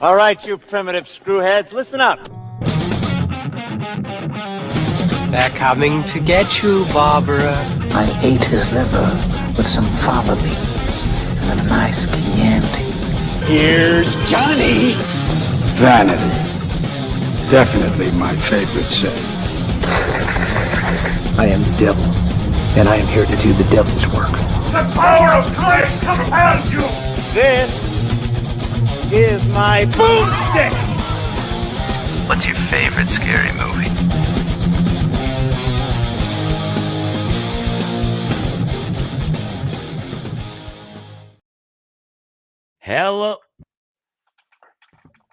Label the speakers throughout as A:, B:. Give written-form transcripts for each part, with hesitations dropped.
A: All right, you primitive screwheads, listen up.
B: They're coming to get you, Barbara.
C: I ate his liver with some fava beans and a nice Chianti.
D: Here's Johnny.
E: Vanity. Definitely my favorite sin.
C: I am the devil, and I am here to do the devil's work.
D: The power of Christ compels you.
A: This is my boomstick.
F: What's your favorite scary movie?
G: Hello.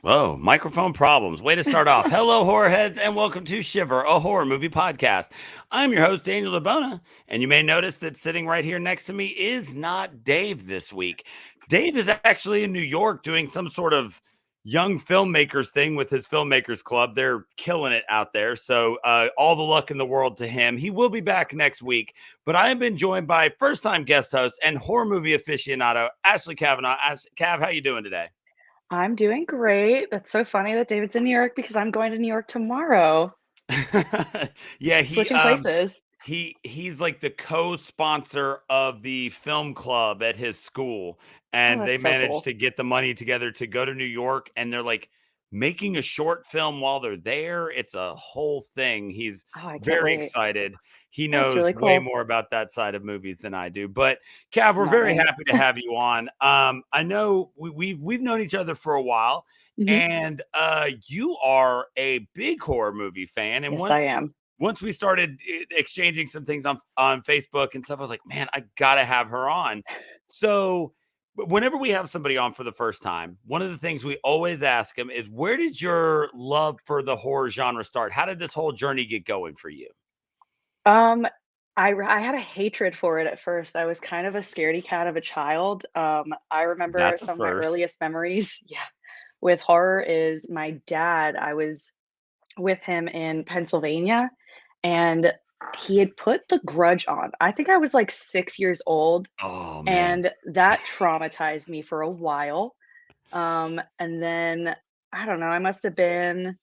G: Whoa, microphone problems. Way to start off. Hello, horror heads, and welcome to Shiver, a horror movie podcast. I'm your host, Daniel DeBona, and you may notice that sitting right here next to me is not Dave this week. Dave is actually in New York doing some sort of young filmmakers thing with his filmmakers club. They're killing it out there. So all the luck in the world to him. He will be back next week, but I have been joined by first-time guest host and horror movie aficionado, Ashley Kavanaugh. Cav, how you doing today?
H: I'm doing great. That's so funny that David's in New York because I'm going to New York tomorrow.
G: Yeah,
H: Switching places.
G: He's like the co-sponsor of the film club at his school, and they
H: that's so
G: managed
H: cool.
G: to get the money together to go to New York, and they're like making a short film while they're there. It's a whole thing. He's
H: Oh, I can't
G: very
H: wait.
G: excited. He
H: That's
G: knows
H: really
G: way
H: cool.
G: more about that side of movies than I do. But Cav, we're
H: Not
G: very
H: right.
G: happy to have you on. I know we've known each other for a while,
H: Mhm.
G: and you are a big horror movie fan. And
H: Yes, I am.
G: once we started exchanging some things on Facebook and stuff, I was like, man, I gotta have her on. So whenever we have somebody on for the first time, one of the things we always ask them is, where did your love for the horror genre start? How did this whole journey get going for you?
H: Um, I had a hatred for it at first. I was kind of a scaredy cat of a child. I remember
G: That's a
H: some of my
G: first.
H: earliest memories, yeah, with horror is my dad. I was with him in Pennsylvania, and he had put The Grudge on. I think I was like 6 years old,
G: Oh man.
H: and that traumatized me for a while. And then I don't know, I must have been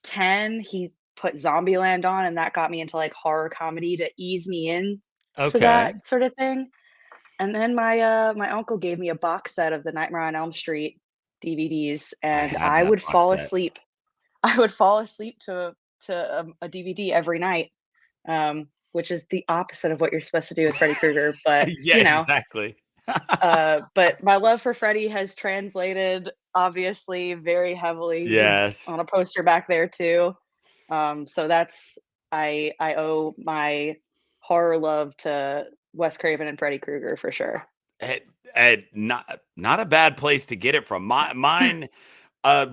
H: 10. He put Zombieland on, and that got me into like horror comedy to ease me in to
G: Okay.
H: that sort of thing. And then my uncle gave me a box set of the Nightmare on Elm Street DVDs,
G: I
H: and
G: have
H: I
G: that
H: would
G: box
H: fall
G: set.
H: asleep. I would fall asleep to a DVD every night, which is the opposite of what you're supposed to do with Freddy Krueger. But
G: Yeah, exactly.
H: but my love for Freddy has translated obviously very heavily. He's
G: Yes.
H: on a poster back there too. So that's I owe my horror love to Wes Craven and Freddy Krueger for sure.
G: Not a bad place to get it from. Mine, uh,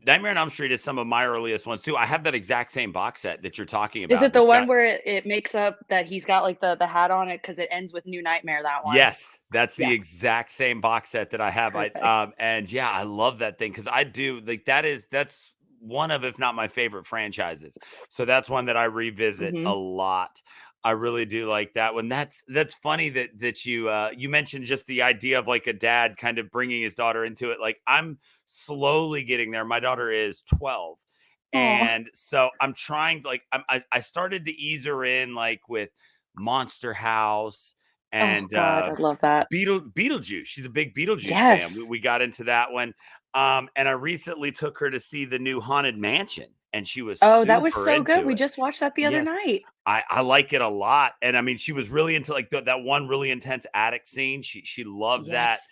G: Nightmare on Elm Street is some of my earliest ones too. I have that exact same box set that you're talking
H: Is
G: about.
H: it the
G: That's
H: one
G: got
H: where it makes up that he's got like the hat on it because it ends with New Nightmare, that one?
G: Yes, that's the
H: Yeah,
G: exact same box set that I have.
H: perfect.
G: And yeah, I love that thing because I do like that's one of, if not my favorite franchises. So that's one that I revisit a
H: Mhm.
G: lot. I really do like that one. That's funny that you mentioned just the idea of like a dad kind of bringing his daughter into it. Like I'm slowly getting there. My daughter is 12.
H: Aw.
G: And so I'm trying, like I started to ease her in like with Monster House
H: Oh
G: and
H: god, I love that.
G: Beetlejuice. She's a big Beetlejuice fan. We,
H: Yes.
G: we got into that one. And I recently took her to see the new Haunted Mansion, and she was
H: Oh, that was
G: super
H: so good.
G: into
H: We
G: it.
H: just watched that the other
G: Yes,
H: night.
G: I like it a lot. And I mean, she was really into like that one really intense attic scene. She loved that.
H: Yes.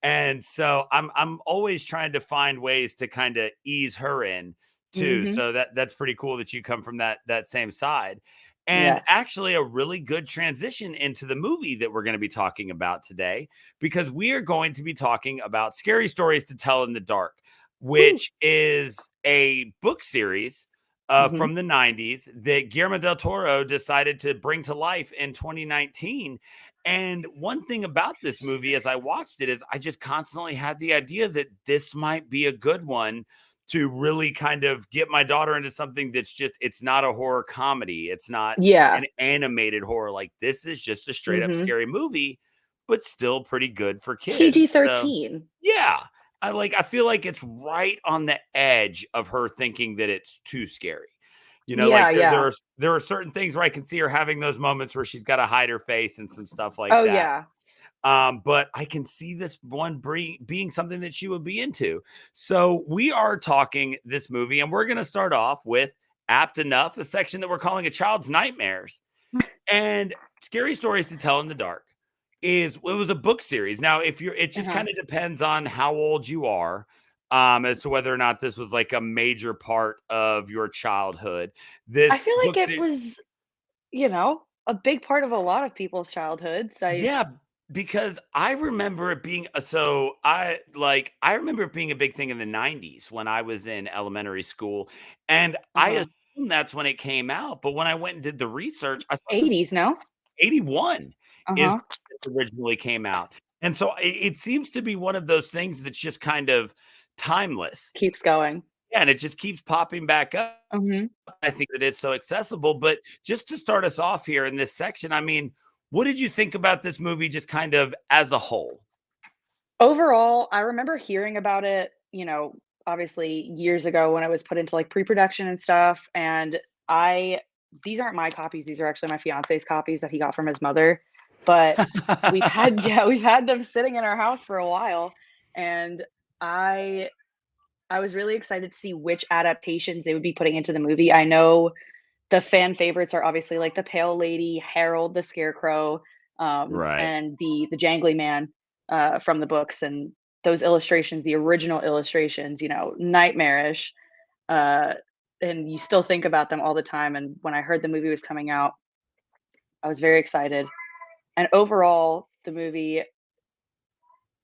G: And so I'm always trying to find ways to kind of ease her in too.
H: Mhm.
G: So that's pretty cool that you come from that same side. And
H: Yeah.
G: actually a really good transition into the movie that we're going to be talking about today, because we are going to be talking about Scary Stories to Tell in the Dark,
H: Woo.
G: which is a book series
H: Mhm.
G: from the 90s that Guillermo del Toro decided to bring to life in 2019. And one thing about this movie as I watched it is I just constantly had the idea that this might be a good one to really kind of get my daughter into something that's just, it's not a horror comedy. It's not
H: Yeah.
G: an animated horror. Like this is just a straight up
H: Mhm.
G: scary movie, but still pretty good for kids. So
H: PG-13.
G: yeah, I feel like it's right on the edge of her thinking that it's too scary.
H: Yeah,
G: Like
H: yeah.
G: there are certain things where I can see her having those moments where she's got to hide her face and some stuff like
H: Oh,
G: that.
H: yeah.
G: But I can see this one being something that she would be into. So we are talking this movie, and we're going to start off with Apt Enough, a section that we're calling A Child's Nightmares. And Scary Stories to Tell in the Dark it was a book series. Now, it just
H: Uh-huh.
G: kind of depends on how old you are, as to whether or not this was like a major part of your childhood.
H: I
G: This
H: feel like
G: book
H: it
G: series,
H: was, a big part of a lot of people's childhoods.
G: yeah, because I remember it being I remember it being a big thing in the 90s when I was in elementary school, and I
H: Uh-huh.
G: assumed that's when it came out. But when I went and did the research, I saw this
H: 80s, no?
G: 81 is
H: Uh-huh.
G: when it originally came out. And so it seems to be one of those things that's just kind of timeless.
H: Keeps going.
G: Yeah, and it just keeps popping back up.
H: Mhm.
G: I think it is so accessible. But just to start us off here in this section, I mean, what did you think about this movie just kind of as a whole?
H: Overall, I remember hearing about it, obviously years ago when it was put into, like, pre-production and stuff, and I these aren't my copies, these are actually my fiance's copies that he got from his mother, but we've had yeah, we've had them sitting in our house for a while, and I I was really excited to see which adaptations they would be putting into the movie. I know the fan favorites are obviously, like, the Pale Lady, Harold the Scarecrow,
G: Right.
H: and the Jangly Man, from the books, and those illustrations, the original illustrations, nightmarish, uh, and you still think about them all the time, and when I heard the movie was coming out, I was very excited, and overall, the movie,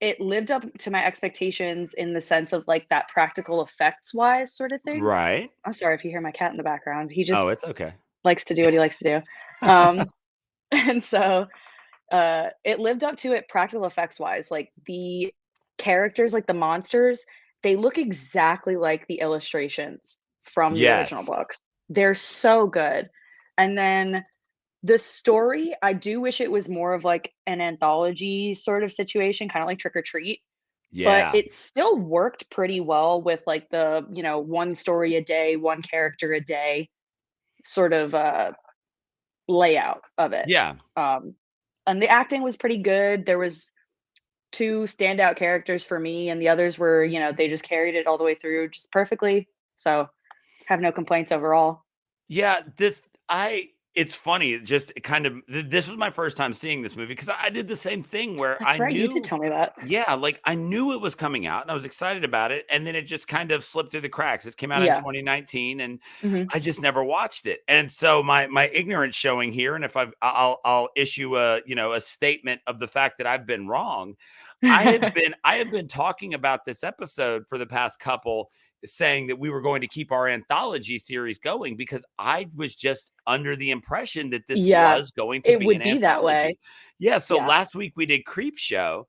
H: it lived up to my expectations in the sense of, like, that practical effects wise sorta thing.
G: Right.
H: I'm sorry if you hear my cat in the background, he
G: Oh,
H: just
G: it's okay.
H: likes to do what he likes to do. And so, it lived up to it practical effects wise, like, the characters, like, the monsters, they look exactly like the illustrations from the original
G: Yes.
H: books. They're so good. And then the story, I do wish it was more of, like, an anthology sort of situation, kinda like Trick or Treat, but
G: Yeah.
H: it still worked pretty well with, like, the, 1 story a day, 1 character a day sort of, layout of it.
G: Yeah.
H: Um, and the acting was pretty good. There was 2 standout characters for me, and the others were, they just carried it all the way through just perfectly. So, have no complaints overall.
G: Yeah, it's funny, it just kind of this was my first time seeing this movie because I did the same thing where I
H: That's right, you did
G: knew
H: tell me that.
G: yeah, like, I knew it was coming out, and I was excited about it, and then it just kind of slipped through the cracks. It came out in
H: Yeah.
G: 2019, and
H: Mhm.
G: I just never watched it, and so my ignorance showing here, and if I'll issue a statement of the fact that I've been wrong. I have been talking about this episode for the past couple, saying that we were going to keep our anthology series going because I was just under the impression that this
H: Yeah,
G: was going to
H: it
G: be
H: would
G: an
H: be that way.
G: anthology. Yeah, so
H: Yeah.
G: last week we did Creep Show,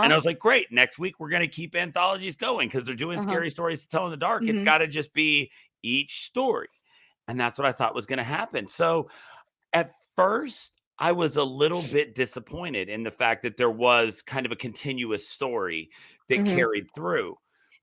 G: and
H: Uh-huh.
G: I was like, "Great, next week we're gonna keep anthologies going because 'cause they're doing
H: Uh-huh.
G: Scary Stories to Tell in the Dark. It's
H: Mhm.
G: gotta just be each story." And that's what I thought was gonna happen. So, at first, I was a little bit disappointed in the fact that there was kind of a continuous story that
H: Mhm.
G: carried through.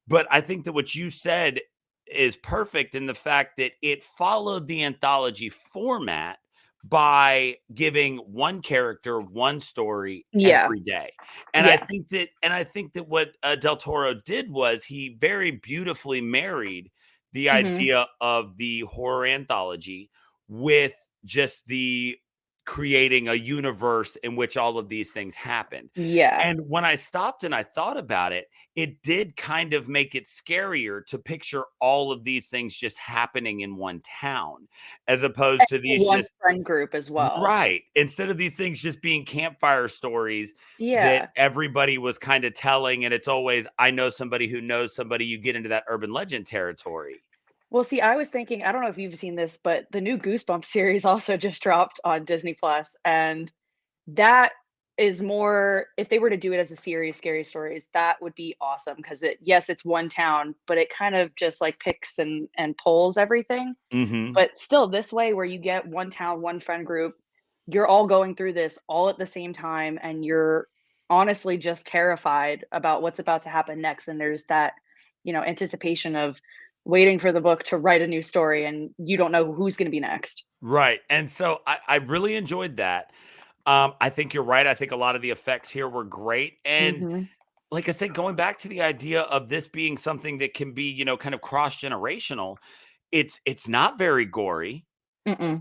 G: But I think that what you said is perfect in the fact that it followed the anthology format by giving one character one story
H: Yeah.
G: every day.
H: Yeah.
G: And I think that what Del Toro did was he very beautifully married the
H: Mhm.
G: idea of the horror anthology with just the creating a universe in which all of these things happened.
H: Yeah.
G: And when I stopped and I thought about it, it did kind of make it scarier to picture all of these things just happening in one town, as opposed
H: And
G: to these
H: one
G: just
H: friend group as well.
G: right. Instead of these things just being campfire stories that
H: Yeah.
G: everybody was kind of telling, and it's always, I know somebody who knows somebody, you get into that urban legend territory.
H: Well, see, I was thinking, I don't know if you've seen this, but the new Goosebumps series also just dropped on Disney Plus, and that is more if they were to do it as a series, Scary Stories, that would be awesome because it's one town, but it kind of just, like, picks and pulls everything.
G: Hmm.
H: But still, this way where you get one town, one friend group, you're all going through this all at the same time, and you're honestly just terrified about what's about to happen next, and there's that, anticipation of waiting for the book to write a new story, and you don't know who's gonna be next.
G: Right. And so I really enjoyed that. I think you're right. I think a lot of the effects here were great. And
H: Mhm.
G: like I said, going back to the idea of this being something that can be, kind of cross generational, it's not very gory.
H: Mm-mm.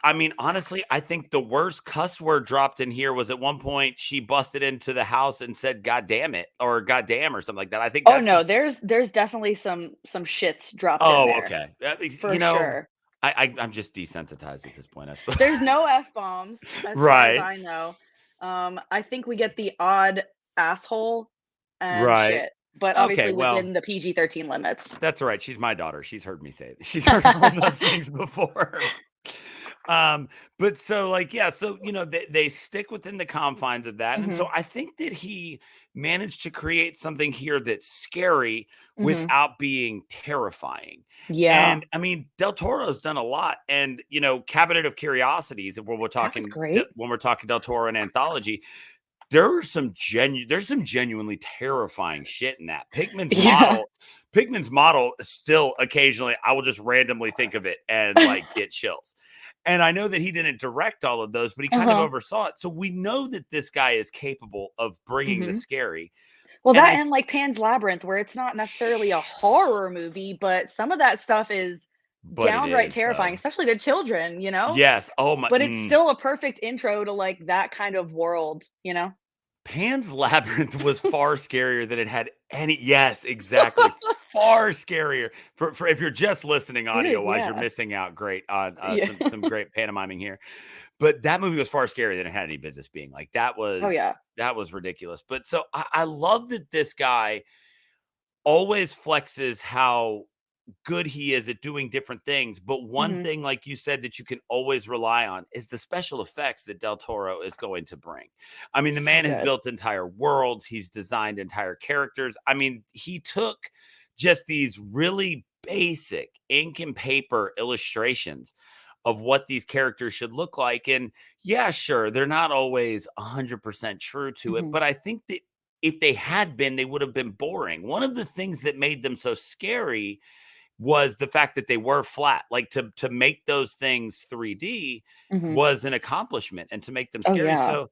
G: I mean, honestly, I think the worst cuss word dropped in here was at one point she busted into the house and said, "God damn it," or "God damn," or something like that. I think
H: Oh,
G: that's
H: no, there's definitely some shits dropped in
G: oh,
H: there,
G: okay.
H: for sure.
G: I'm just desensitized at this point, I suppose.
H: There's no F-bombs as far as
G: Right.
H: I know. I think we get the odd asshole and
G: Right.
H: shit, but
G: Okay,
H: obviously
G: well,
H: within the PG-13 limits.
G: that's all right. She's my daughter. She's heard me say it. She's heard all those things before. Um, but so like, yeah, so they stick within the confines of that. And so
H: Mhm,
G: I think that he managed to create something here that's scary
H: mhm.
G: without being terrifying.
H: Yeah,
G: And I mean, Del Toro's done a lot. And Cabinet of Curiosities, when we're
H: that was
G: talking
H: great.
G: when we're talking Del Toro and anthology, there's some genuinely terrifying shit in that.
H: Yeah.
G: Pigman's model still occasionally I will just randomly think of it and like get chills. And I know that he didn't direct all of those, but he kind of
H: Uh-huh.
G: oversaw it. So we know that this guy is capable of bringing the
H: Mhm.
G: scary.
H: Well,
G: And
H: that
G: I
H: and, like, Pan's Labyrinth, where it's not necessarily a horror movie, but some of that stuff is
G: but it
H: downright
G: is
H: terrifying,
G: though.
H: especially to children,
G: Yes. Oh my
H: but it's still a perfect intro to, like, that kind of world.
G: Pan's Labyrinth was far scarier than it had any yes, exactly. Far scarier. For if you're just listening
H: Dude,
G: audio-wise, you're
H: yeah.
G: missing out great on,
H: Yeah.
G: some great pantomiming here. But that movie was far scarier than it had any business being. Like,
H: Oh, yeah.
G: that was ridiculous. But so I love that this guy always flexes how good he is at doing different things. But one
H: Mhm.
G: thing, like you said, that you can always rely on is the special effects that Del Toro is going to bring. I mean, the
H: So
G: man has
H: good.
G: built entire worlds, he's designed entire characters. I mean, he took just these really basic ink and paper illustrations of what these characters should look like. And yeah, sure, they're not always 100% true to it,
H: Mhm.
G: but I think that if they had been, they would have been boring. One of the things that made them so scary was the fact that they were flat. Like to make those things 3D
H: Mhm.
G: was an accomplishment and to make them
H: Oh,
G: scary.
H: yeah.
G: So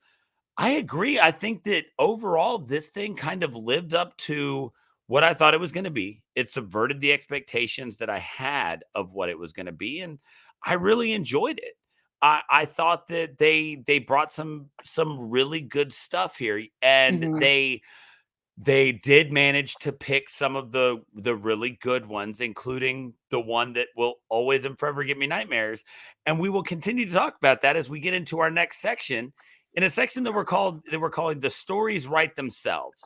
G: I agree. I think that overall this thing kind of lived up to what I thought it was going to be. It subverted the expectations that I had of what it was going to be and I really enjoyed it. I thought that they brought some really good stuff here and
H: Mhm.
G: they did manage to pick some of the really good ones, including the one that will always and forever give me nightmares. And we will continue to talk about that as we get into our next section, in a section that we're calling the stories write themselves.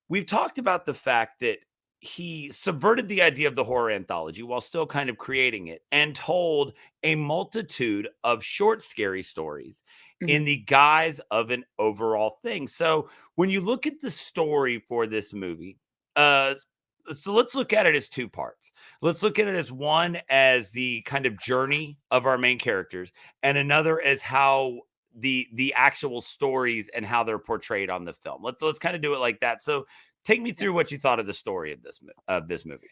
G: We've talked about the fact that he subverted the idea of the horror anthology while still kind of creating it and told a multitude of short, scary stories in
H: Mhm.
G: the guise of an overall thing. So when you look at the story for this movie, so let's look at it as two parts. Let's look at it as one as the kind of journey of our main characters, and another as how the actual stories and how they're portrayed on the film. Let's kind of do it like that. So take me
H: Yeah.
G: through what you thought of the story of this movie.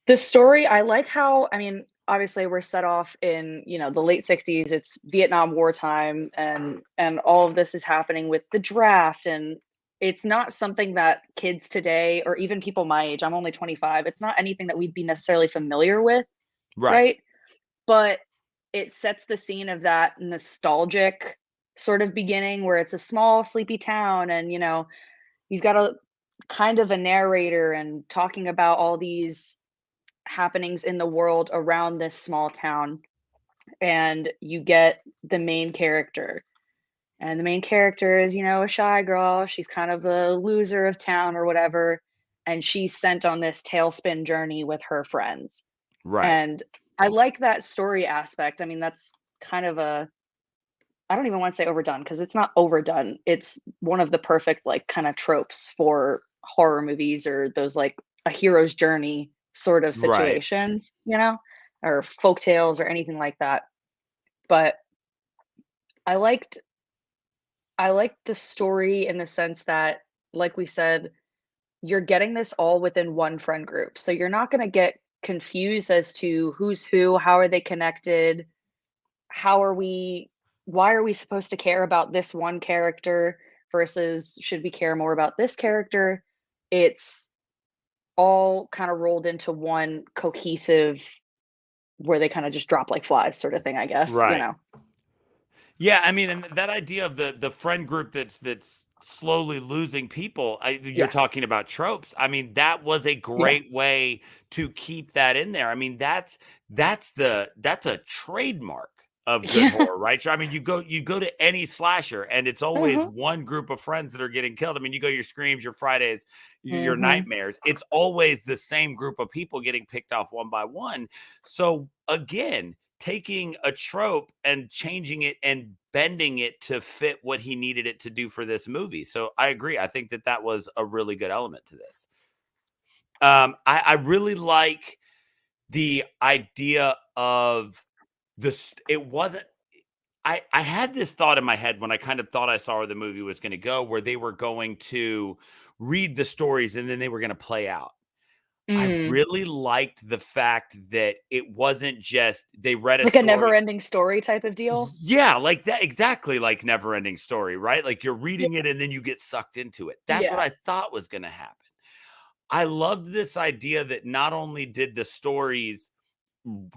H: The story, I like how I mean, obviously, we're set off in, the late '60s, it's Vietnam War time, and all of this is happening with the draft, and it's not something that kids today or even people my age, I'm only 25, it's not anything that we'd be necessarily familiar with,
G: Right.
H: right? But it sets the scene of that nostalgic sort of beginning where it's a small, sleepy town and, you've got a kind of a narrator and talking about all these happenings in the world around this small town, and you get the main character. And the main character is, a shy girl. She's kind of the loser of town or whatever. And she's sent on this tailspin journey with her friends.
G: Right.
H: And I like that story aspect. I mean, that's kind of I don't even want to say overdone because it's not overdone. It's one of the perfect, like, kind of tropes for horror movies or those, like, a hero's journey sort of
G: Right.
H: situations, or folk tales or anything like that. But I liked I like the story in the sense that, like we said, you're getting this all within one friend group. So you're not gonna get confused as to who's who, how are they connected, how are we why are we supposed to care about this one character versus should we care more about this character? It's all kind of rolled into one cohesive where they kind of just drop like flies sort of thing, I guess, you
G: Right.
H: know.
G: Yeah, I mean, and that idea of the friend group that's slowly losing people, you're
H: Yeah.
G: talking about tropes. I mean, that was a
H: Yeah.
G: great way to keep that in there. I mean, that's a trademark of good
H: Yeah.
G: horror, right? So, I mean, you go to any slasher, and it's always
H: Mhm.
G: one group of friends that are getting killed. I mean, you go your Screams, your Fridays, your
H: Mhm.
G: Nightmares. It's always the same group of people getting picked off one by one. So again, taking a trope and changing it and bending it to fit what he needed it to do for this movie. So I agree. I think that that was a really good element to this. I really like the idea of this. It wasn't. I had this thought in my head when I kind of thought I saw where the movie was going to go, where they were going to read the stories and then they were going to play out. I
H: Mm.
G: really liked the fact that it wasn't just they read a
H: Like a
G: story.
H: never-ending story type of deal?
G: Yeah, like that, exactly like Never Ending Story, right? Like you're
H: Yeah.
G: reading it and then you get sucked into it. That's what
H: Yeah.
G: I thought was going to happen. I loved this idea that not only did the stories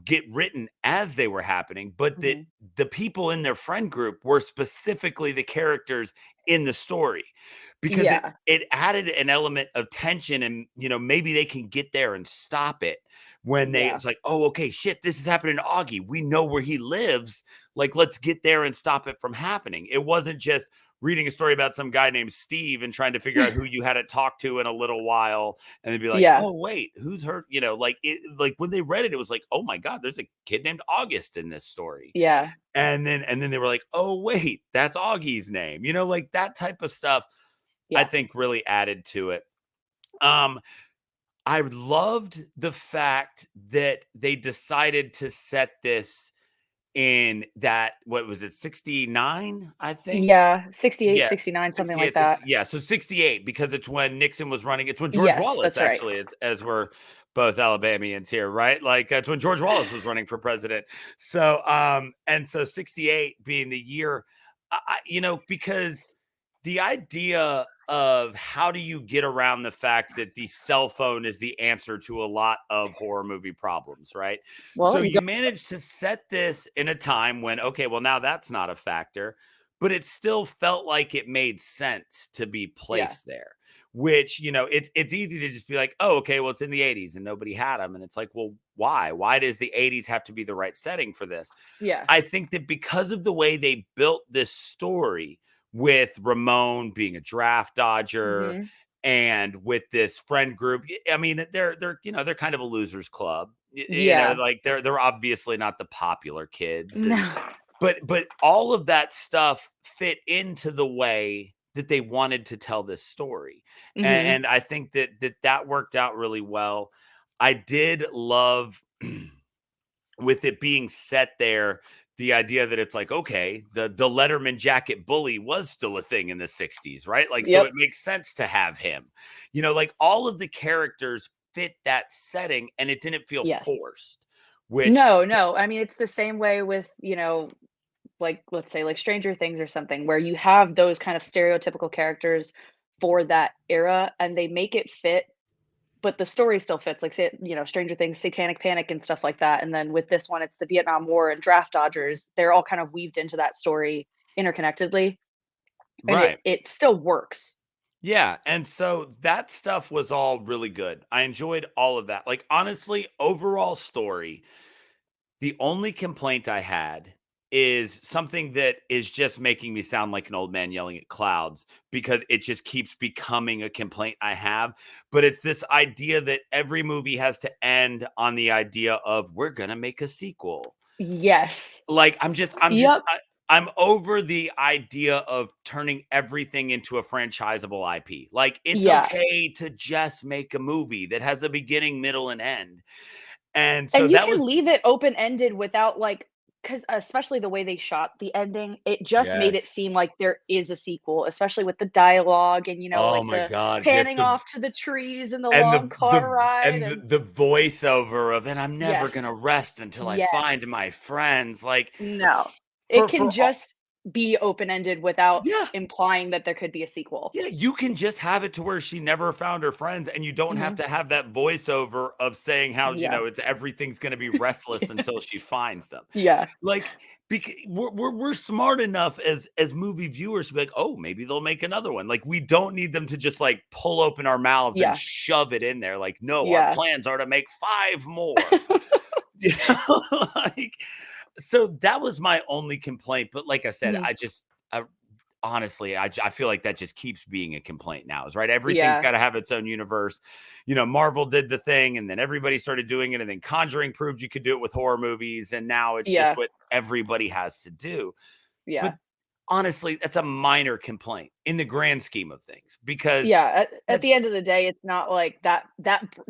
G: get written as they were happening, but that
H: Mhm.
G: the people in their friend group were specifically the characters in the story, because it
H: Yeah.
G: it added an element of tension, and maybe they can get there and stop it when
H: Yeah.
G: it's like, oh, okay, shit, this is happening to Augie, we know where he lives, like let's get there and stop it from happening. It wasn't just reading a story about some guy named Steve and trying to figure out who you hadn't talked to in a little while, and then be like,
H: Yeah.
G: "Oh, wait, who's heard?" Like like when they read it, it was like, "Oh my god, there's a kid named August in this story."
H: Yeah.
G: And then they were like, "Oh, wait, that's Augie's name." Like that type of stuff, I
H: Yeah.
G: think really added to it. Um, I loved the fact that they decided to set this in that, what was it, 69, I think?
H: Yeah. 68,
G: Yeah,
H: 69, something like
G: 68, 60,
H: that.
G: yeah, so 68, because it's when Nixon was running. It's when George
H: Yes,
G: Wallace,
H: that's right.
G: actually, as we're both Alabamians here, right? Like, it's when George Wallace was running for president. So, and so 68 being the year, because the idea of how do you get around the fact that the cell phone is the answer to a lot of horror movie problems, right?
H: Well,
G: So
H: you go
G: you managed to set this in a time when, okay, well, now that's not a factor, but it still felt like it made sense to be
H: Yeah.
G: placed there. Which, it's easy to just be like, oh, okay, well, it's in the 80s and nobody had them. And it's like, well, why? Why does the 80s have to be the right setting for this?
H: Yeah.
G: I think that because of the way they built this story, with Ramon being a draft dodger
H: Mhm.
G: and with this friend group, I mean, they're kind of a losers club.
H: Yeah.
G: Like they're obviously not the popular kids, and
H: No.
G: but all of that stuff fit into the way that they wanted to tell this story. And,
H: Mhm.
G: and I think that worked out really well. I did love with it being set there, the idea that it's like, okay, the Letterman jacket bully was still a thing in the 60s, right? Like, so
H: Yep.
G: it makes sense to have him. Like all of the characters fit that setting and it didn't feel
H: Yes.
G: forced, which
H: No, no. I mean, it's the same way with, like, let's say, like, Stranger Things or something, where you have those kind of stereotypical characters for that era, and they make it fit, but the story still fits, like, say, Stranger Things, Satanic Panic and stuff like that, and then with this one, it's the Vietnam War and Draft Dodgers. They're all kind of weaved into that story interconnectedly, and it
G: right.
H: it still works.
G: Yeah, and so that stuff was all really good. I enjoyed all of that. Like, honestly, overall story, the only complaint I had is something that is just making me sound like an old man yelling at clouds, because it just keeps becoming a complaint I have. But it's this idea that every movie has to end on the idea of we're gonna make a sequel.
H: Yes.
G: Like,
H: Yep.
G: I'm over the idea of turning everything into a franchisable IP. Like, it's
H: Yeah.
G: okay to just make a movie that has a beginning, middle, and end. And so
H: And you
G: that
H: can
G: was
H: leave it open-ended without, like, 'cause especially the way they shot the ending, it just made it
G: Yes.
H: seem like there is a sequel, especially with the dialogue and,
G: Oh
H: like,
G: my
H: the
G: god, just
H: panning off to the trees and the
G: and
H: long car ride and
G: the voiceover of, "And I'm never
H: yes.
G: gonna rest until I
H: Yes.
G: find my friends," like,
H: No. It can
G: for all
H: just be open-ended without
G: yeah.
H: implying that there could be a sequel.
G: Yeah, you can just have it to where she never found her friends, and you don't have
H: Mhm.
G: to have that voiceover of saying how,
H: Yeah.
G: it's everything's gonna be restless until she finds them.
H: Yeah.
G: Like, we're smart enough as movie viewers to be like, "Oh, maybe they'll make another one." Like, we don't need them to just, like, pull open our mouths and
H: Yeah.
G: shove it in there, like, "No, our
H: Yeah.
G: plans are to make 5 more." You know? Like, so that was my only complaint, but like I said,
H: Mhm.
G: I honestly, I feel like that just keeps being a complaint now, is right? Everything's
H: Yeah.
G: got to have its own universe. Marvel did the thing, and then everybody started doing it, and then Conjuring proved you could do it with horror movies, and now it's just
H: Yeah.
G: what everybody has to do.
H: Yeah.
G: But honestly, that's a minor complaint in the grand scheme of things because
H: Yeah, at the
G: that's
H: end of the day, it's not like that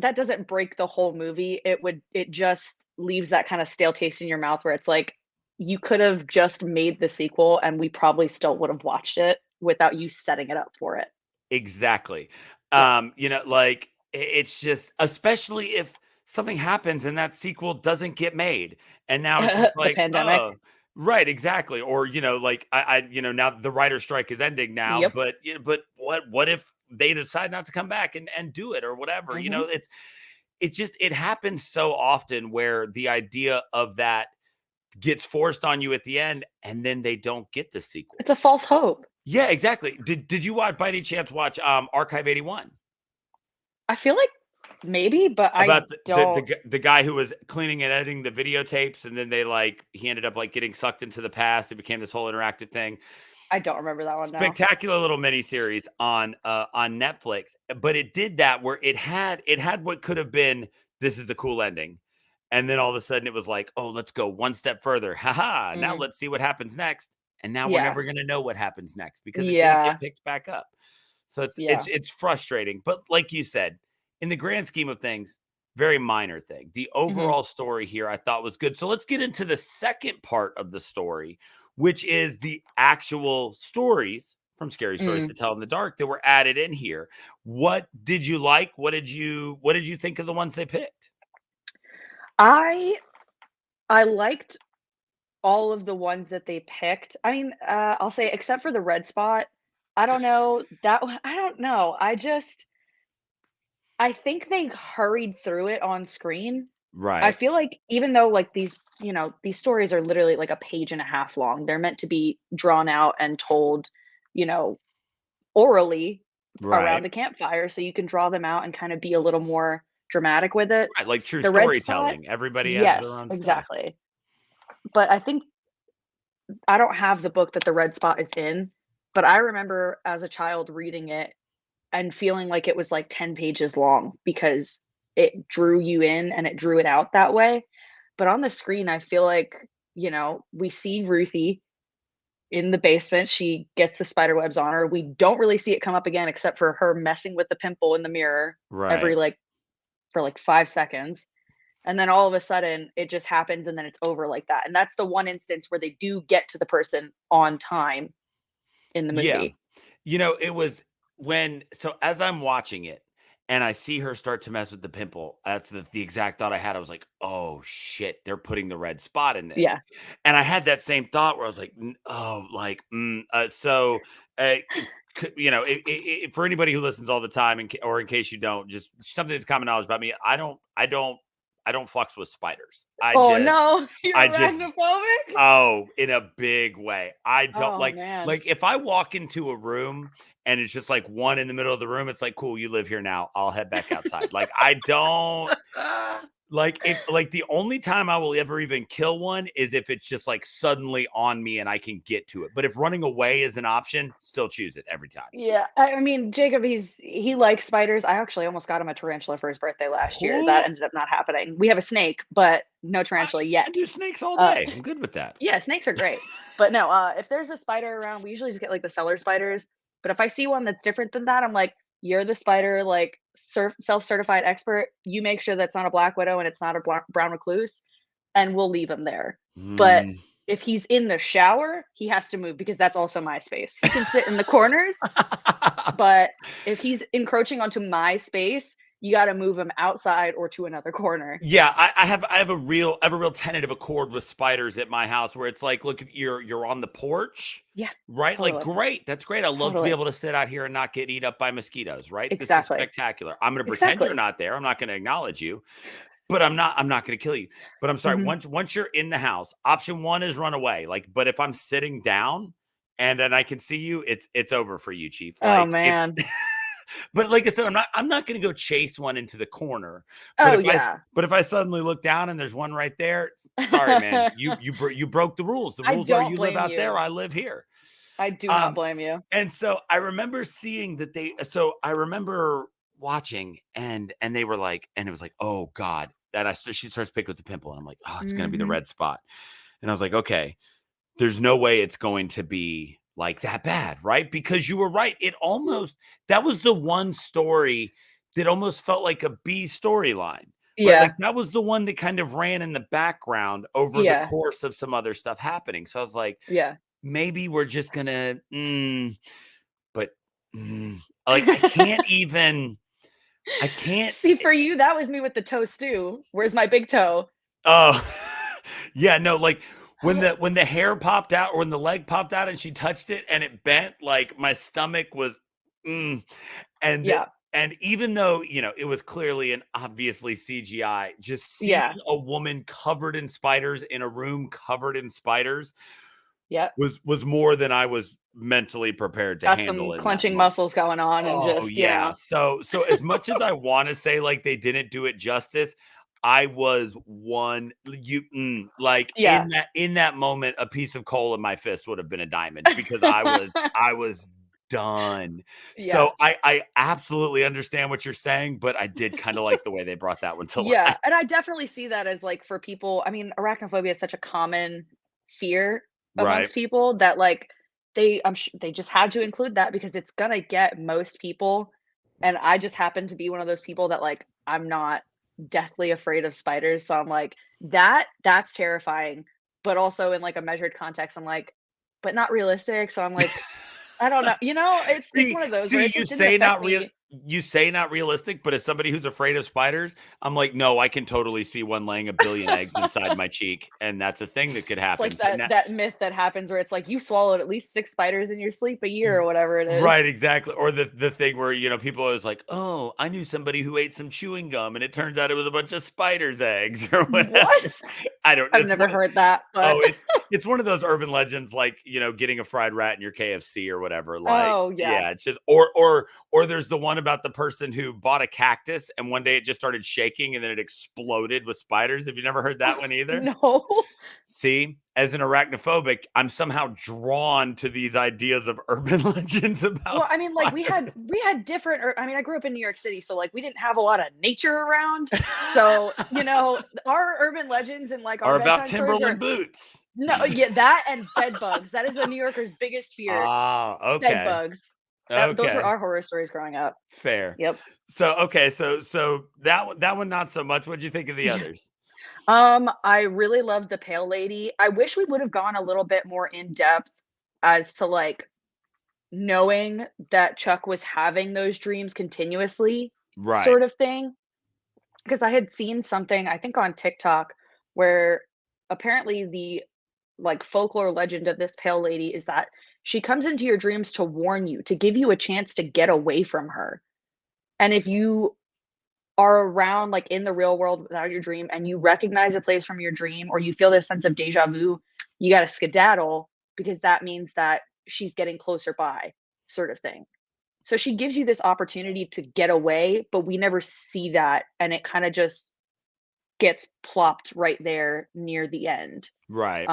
H: doesn't break the whole movie. It just leaves that kinda stale taste in your mouth where it's like, you could have just made the sequel and we probably still would have watched it without you setting it up for it.
G: exactly.
H: Yeah.
G: Like it's just, especially if something happens and that sequel doesn't get made, and now it's just
H: The
G: like,
H: pandemic.
G: oh, right, exactly. Or like now the writer strike is ending now,
H: Yep.
G: but what if they decide not to come back and do it or whatever?
H: Mhm.
G: It happens so often where the idea of that gets forced on you at the end, and then they don't get the sequel.
H: It's a false hope.
G: Yeah, exactly. Did you watch by any chance watch Archive 81?
H: I feel like maybe, but I
G: About
H: don't
G: the guy who was cleaning and editing the videotapes, and then he ended up like getting sucked into the past. It became this whole interactive thing.
H: I don't remember that one now.
G: Spectacular little miniseries on Netflix, but it did that where it had what could have been, this is a cool ending. And then all of a sudden it was like, oh, let's go one step further. Haha. Now
H: Mhm.
G: let's see what happens next. And now we're
H: Yeah.
G: never gonna know what happens next because it didn't
H: Yeah.
G: get picked back up. So it's
H: Yeah.
G: it's it's frustrating. But like you said, in the grand scheme of things, very minor thing. The
H: Mhm.
G: overall story here I thought was good. So let's get into the second part of the story, which is the actual stories from Scary Stories
H: Mm.
G: to Tell in the Dark that were added in here. What did you like? What did you think of the ones they picked?
H: I I liked all of the ones that they picked. I mean, I'll say except for the red spot, I don't know, I don't know. I think they hurried through it on screen. I
G: Right.
H: feel like even though, like, these stories are literally, like, a page and a half long, they're meant to be drawn out and told, you know, orally around
G: Right.
H: a campfire so you can draw them out and kinda be a little more dramatic with it.
G: Right, like true
H: The red spot
G: storytelling. Everybody adds their
H: yes,
G: own stuff.
H: exactly. But I think I don't have the book that the red spot is in, but I remember as a child reading it and feeling like it was like 10 pages long because it drew you in and it drew it out that way. But on the screen, I feel like, we see Ruthie in the basement. She gets the spider webs on her. We don't really see it come up again except for her messing with the pimple in the mirror
G: Right.
H: for like 5 seconds. And then all of a sudden it just happens and then it's over like that. And that's the one instance where they do get to the person on time in the
G: Yeah.
H: movie.
G: It was as I'm watching it and I see her start to mess with the pimple, that's the exact thought I had. I was like, "Oh shit, they're putting the red spot in this."
H: Yeah.
G: And I had that same thought where I was like, "Oh, like, so, uh, for anybody who listens all the time, or in case you don't, just something that's common knowledge about me, I don't fucks with spiders.
H: Oh no, you're
G: I just
H: arachnophobic?
G: Oh, in a big way. I don't
H: Oh man.
G: like if I walk into a room and it's just like one in the middle of the room, it's like, cool, you live here now. I'll head back outside. Like I don't like if like the only time I will ever even kill one is if it's just like suddenly on me and I can get to it. But if running away is an option, still choose it every time.
H: Yeah, I mean, Jacob, he likes spiders. I actually almost got him a tarantula for his birthday last year. That
G: Oh,
H: ended up not happening. We have a snake, but no
G: I,
H: tarantula
G: I
H: yet.
G: do snakes all
H: Uh,
G: day. I'm good with that.
H: yeah, snakes are great. But no, if there's a spider around, we usually just get like the cellar spiders. But if I see one that's different than that, I'm like, you're the spider, like self-certified expert. You make sure that's not a black widow and it's not a brown recluse. and we'll leave him there. But
G: Mm.
H: if he's in the shower, he has to move because that's also my space. He can sit in the corners, but if he's encroaching onto my space, you got to move him outside or to another corner.
G: Yeah, I have a real tentative accord with spiders at my house where it's like, look, if you're on the porch,
H: Yeah,
G: right? Like,
H: totally.
G: great, that's great. I love to be
H: Totally.
G: able to sit out here and not get eaten up by mosquitoes, right? This is
H: Exactly.
G: spectacular. I'm going to pretend you're
H: Exactly.
G: not there. I'm not going to acknowledge you, but I'm not going to kill you. But I'm sorry.
H: Mhm.
G: Once you're in the house, option one is run away. Like, but if I'm sitting down and then I can see you, it's over for you, Chief.
H: Oh,
G: Like, if
H: man.
G: but like I said, I'm not going to go chase one into the corner.
H: Oh,
G: But
H: yeah.
G: if I suddenly look down and there's one right there, sorry, man, you broke the rules. The
H: I
G: rules are
H: don't
G: you live
H: blame
G: out there,
H: you.
G: I live here.
H: I do not
G: Um,
H: blame you.
G: and so I remember seeing that I remember watching and they were like, and it was like, oh God. And she starts picking with the pimple, and I'm like, oh, it's going to be the
H: Mhm.
G: red spot. And I was like, okay, there's no way it's going to be like that bad, right? Because you were right. That was the one story that almost felt like a B storyline, right?
H: Yeah.
G: Like that was the one that kind of ran in the background over the
H: Yeah.
G: course of some other stuff happening. So I was like,
H: Yeah.
G: maybe we're just gonna, but like I can't.
H: See, for you, that was me with the toe stew. Where's my big toe?
G: Oh, yeah, no, like when the hair popped out or when the leg popped out and she touched it and it bent, like my stomach was, and
H: Yeah.
G: and even though it was clearly and obviously CGI, just seeing
H: Yeah.
G: a woman covered in spiders in a room covered in spiders
H: Yep.
G: was more than I was mentally prepared to
H: Got
G: handle
H: some
G: in that
H: clenching
G: moment.
H: muscles going on and
G: Oh
H: just,
G: yeah. So as much as I want to say like they didn't do it justice, I was like
H: Yeah.
G: in that moment, a piece of coal in my fist would have been a diamond because I was done.
H: Yeah.
G: So I absolutely understand what you're saying, but I did kind of like the way they brought that one to life.
H: Yeah, and I definitely see that as, like, for people I mean, arachnophobia is such a common fear
G: Right.
H: amongst people that, like, they just had to include that because it's gonna get most people, and I just happen to be one of those people that, like, I'm not deathly afraid of spiders, so I'm like, that's terrifying, but also in, like, a measured context, I'm like, but not realistic, so I'm like, I don't know, it's one of those where it just didn't affect me.
G: You say not realistic, but as somebody who's afraid of spiders, I'm like, no, I can totally see one laying a billion eggs inside my cheek, and that's a thing that could
H: It's
G: happen.
H: like
G: So
H: that myth that happens where it's like you swallowed at least 6 spiders in your sleep a year or whatever it is.
G: right, exactly. Or the thing where people are always like, oh, I knew somebody who ate some chewing gum, and it turns out it was a bunch of spiders' eggs or whatever.
H: What?
G: I don't.
H: I've
G: It's
H: never
G: one of-
H: heard that, but
G: Oh, it's one of those urban legends, like getting a fried rat in your KFC or whatever. Like,
H: Oh, yeah.
G: it's just or there's the one about the person who bought a cactus and one day it just started shaking and then it exploded with spiders. Have you never heard that one either?
H: No.
G: See, as an arachnophobic, I'm somehow drawn to these ideas of urban legends about.
H: Well, I mean, like
G: spiders.
H: we had different I mean, I grew up in New York City, so like we didn't have a lot of nature around. So, our urban legends and like
G: Are
H: our
G: about
H: bedtime stories
G: Timberland
H: are
G: boots.
H: no, yeah, that and bed bugs. That is a New Yorker's biggest fear.
G: Ah,
H: Bed
G: okay,
H: bugs. Those
G: okay,
H: were our horror stories growing up.
G: fair.
H: Yep.
G: So okay, so that one not so much. What'd you think of the others?
H: I really loved the Pale Lady. I wish we would have gone a little bit more in depth as to like knowing that Chuck was having those dreams continuously,
G: Right.
H: sort of thing. Because I had seen something, I think on TikTok, where apparently the like folklore legend of this Pale Lady is that she comes into your dreams to warn you, to give you a chance to get away from her. And if you are around like in the real world without your dream and you recognize a place from your dream or you feel this sense of deja vu, you got to skedaddle because that means that she's getting closer by, sort of thing. So she gives you this opportunity to get away, but we never see that. And it kind of just gets plopped right there near the end.
G: Right.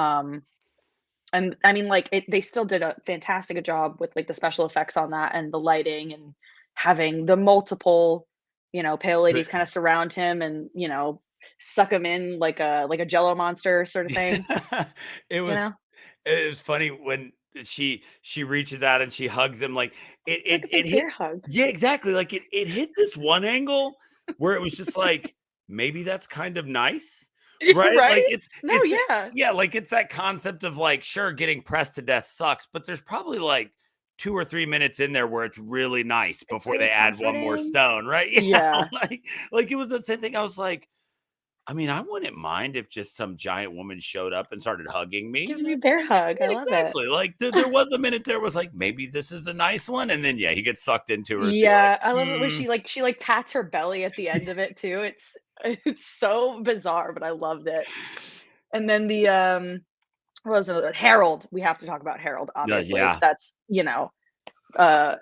H: And I mean, like they still did a fantastic job with like the special effects on that and the lighting and having the multiple, pale ladies kind of surround him and suck him in like a Jello monster sort of thing.
G: It was
H: know?
G: it was funny when she reaches out and she hugs him like
H: Like
G: it
H: a big
G: hit.
H: bear hug.
G: Yeah, exactly. Like it hit this one angle where it was just like maybe that's kind of nice. right?
H: Right?
G: Like
H: No,
G: it's
H: yeah.
G: yeah, like it's that concept of like, sure, getting pressed to death sucks, but there's probably like 2 or 3 minutes in there where it's really nice
H: It's
G: before
H: really
G: they add one more
H: comforting.
G: stone, right? Yeah,
H: Yeah.
G: like it was the same thing. I was like, I mean, I wouldn't mind if just some giant woman showed up and started hugging me.
H: Give
G: You know,
H: me a
G: it's
H: bear
G: like,
H: hug. I
G: yeah,
H: love it.
G: exactly. Like there was a minute there was like, maybe this is a nice one, and then yeah, he gets sucked into her. So you're like,
H: Yeah, I love it when she pats her belly at the end of it too. It's so bizarre, but I loved it. And then what was it? Harold. We have to talk about Harold, obviously.
G: yeah,
H: That's,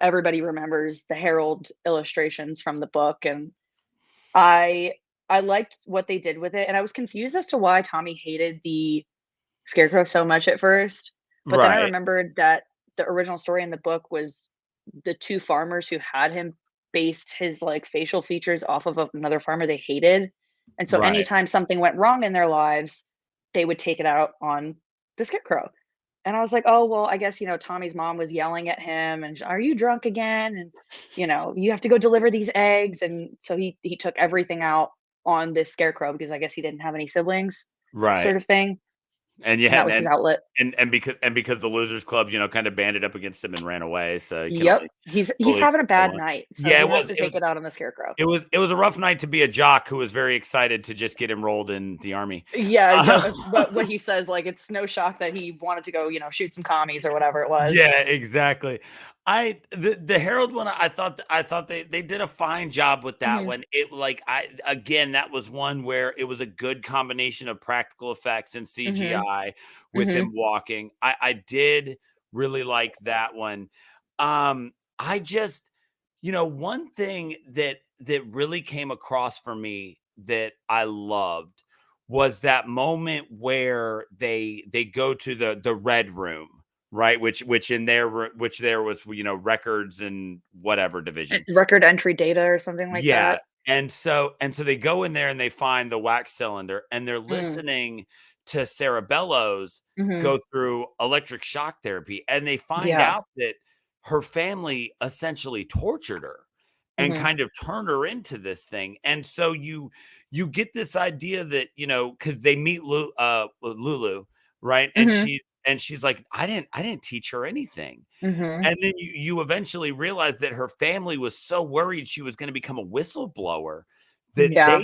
H: everybody remembers the Harold illustrations from the book, and I I liked what they did with it, and I was confused as to why Tommy hated the Scarecrow so much at first, but then I
G: right,
H: remembered that the original story in the book was the 2 farmers who had him based his, like, facial features off of another farmer they hated, and so
G: right.
H: anytime something went wrong in their lives, they would take it out on the Scarecrow. And I was like, "Oh, well, I guess, Tommy's mom was yelling at him and, 'Are you drunk again?' And, 'You have to go deliver these eggs.'" And so he took everything out on this Scarecrow because I guess he didn't have any siblings,
G: Right.
H: sort of thing,
G: And
H: and
G: yeah,
H: that was his outlet.
G: and because the losers club, kind of banded up against him and ran away, so you can
H: Yep.
G: only
H: He's
G: fully
H: having a bad
G: one.
H: night, so
G: Yeah,
H: he
G: it
H: has
G: was
H: to
G: it
H: take
G: was
H: it out on the Scarecrow.
G: it was a rough night to be a jock who was very excited to just get enrolled in the army.
H: Yeah, what he says, like, it's no shock that he wanted to go, shoot some commies or whatever it was.
G: Yeah, exactly. The Herald one, I thought they did a fine job with that
H: Mhm,
G: one. It like I again, that was one where it was a good combination of practical effects and
H: mhm,
G: CGI with
H: mhm,
G: him walking. I did really like that one. I just, one thing that really came across for me that I loved was that moment where they go to the red room, right? Which there was, records and whatever division.
H: record entry data or something like
G: Yeah.
H: that.
G: And so they go in there and they find the wax cylinder and they're
H: Mm,
G: listening to Sarah Bellows
H: mhm,
G: go through electric shock therapy, and they find
H: yeah,
G: out that her family essentially tortured her and
H: mhm,
G: kind of turned her into this thing. And so you get this idea that, because they meet Lulu, right? And
H: mhm,
G: she's like, I didn't teach her anything.
H: mhm,
G: And then you eventually realize that her family was so worried she was gonna become a whistleblower that
H: yeah,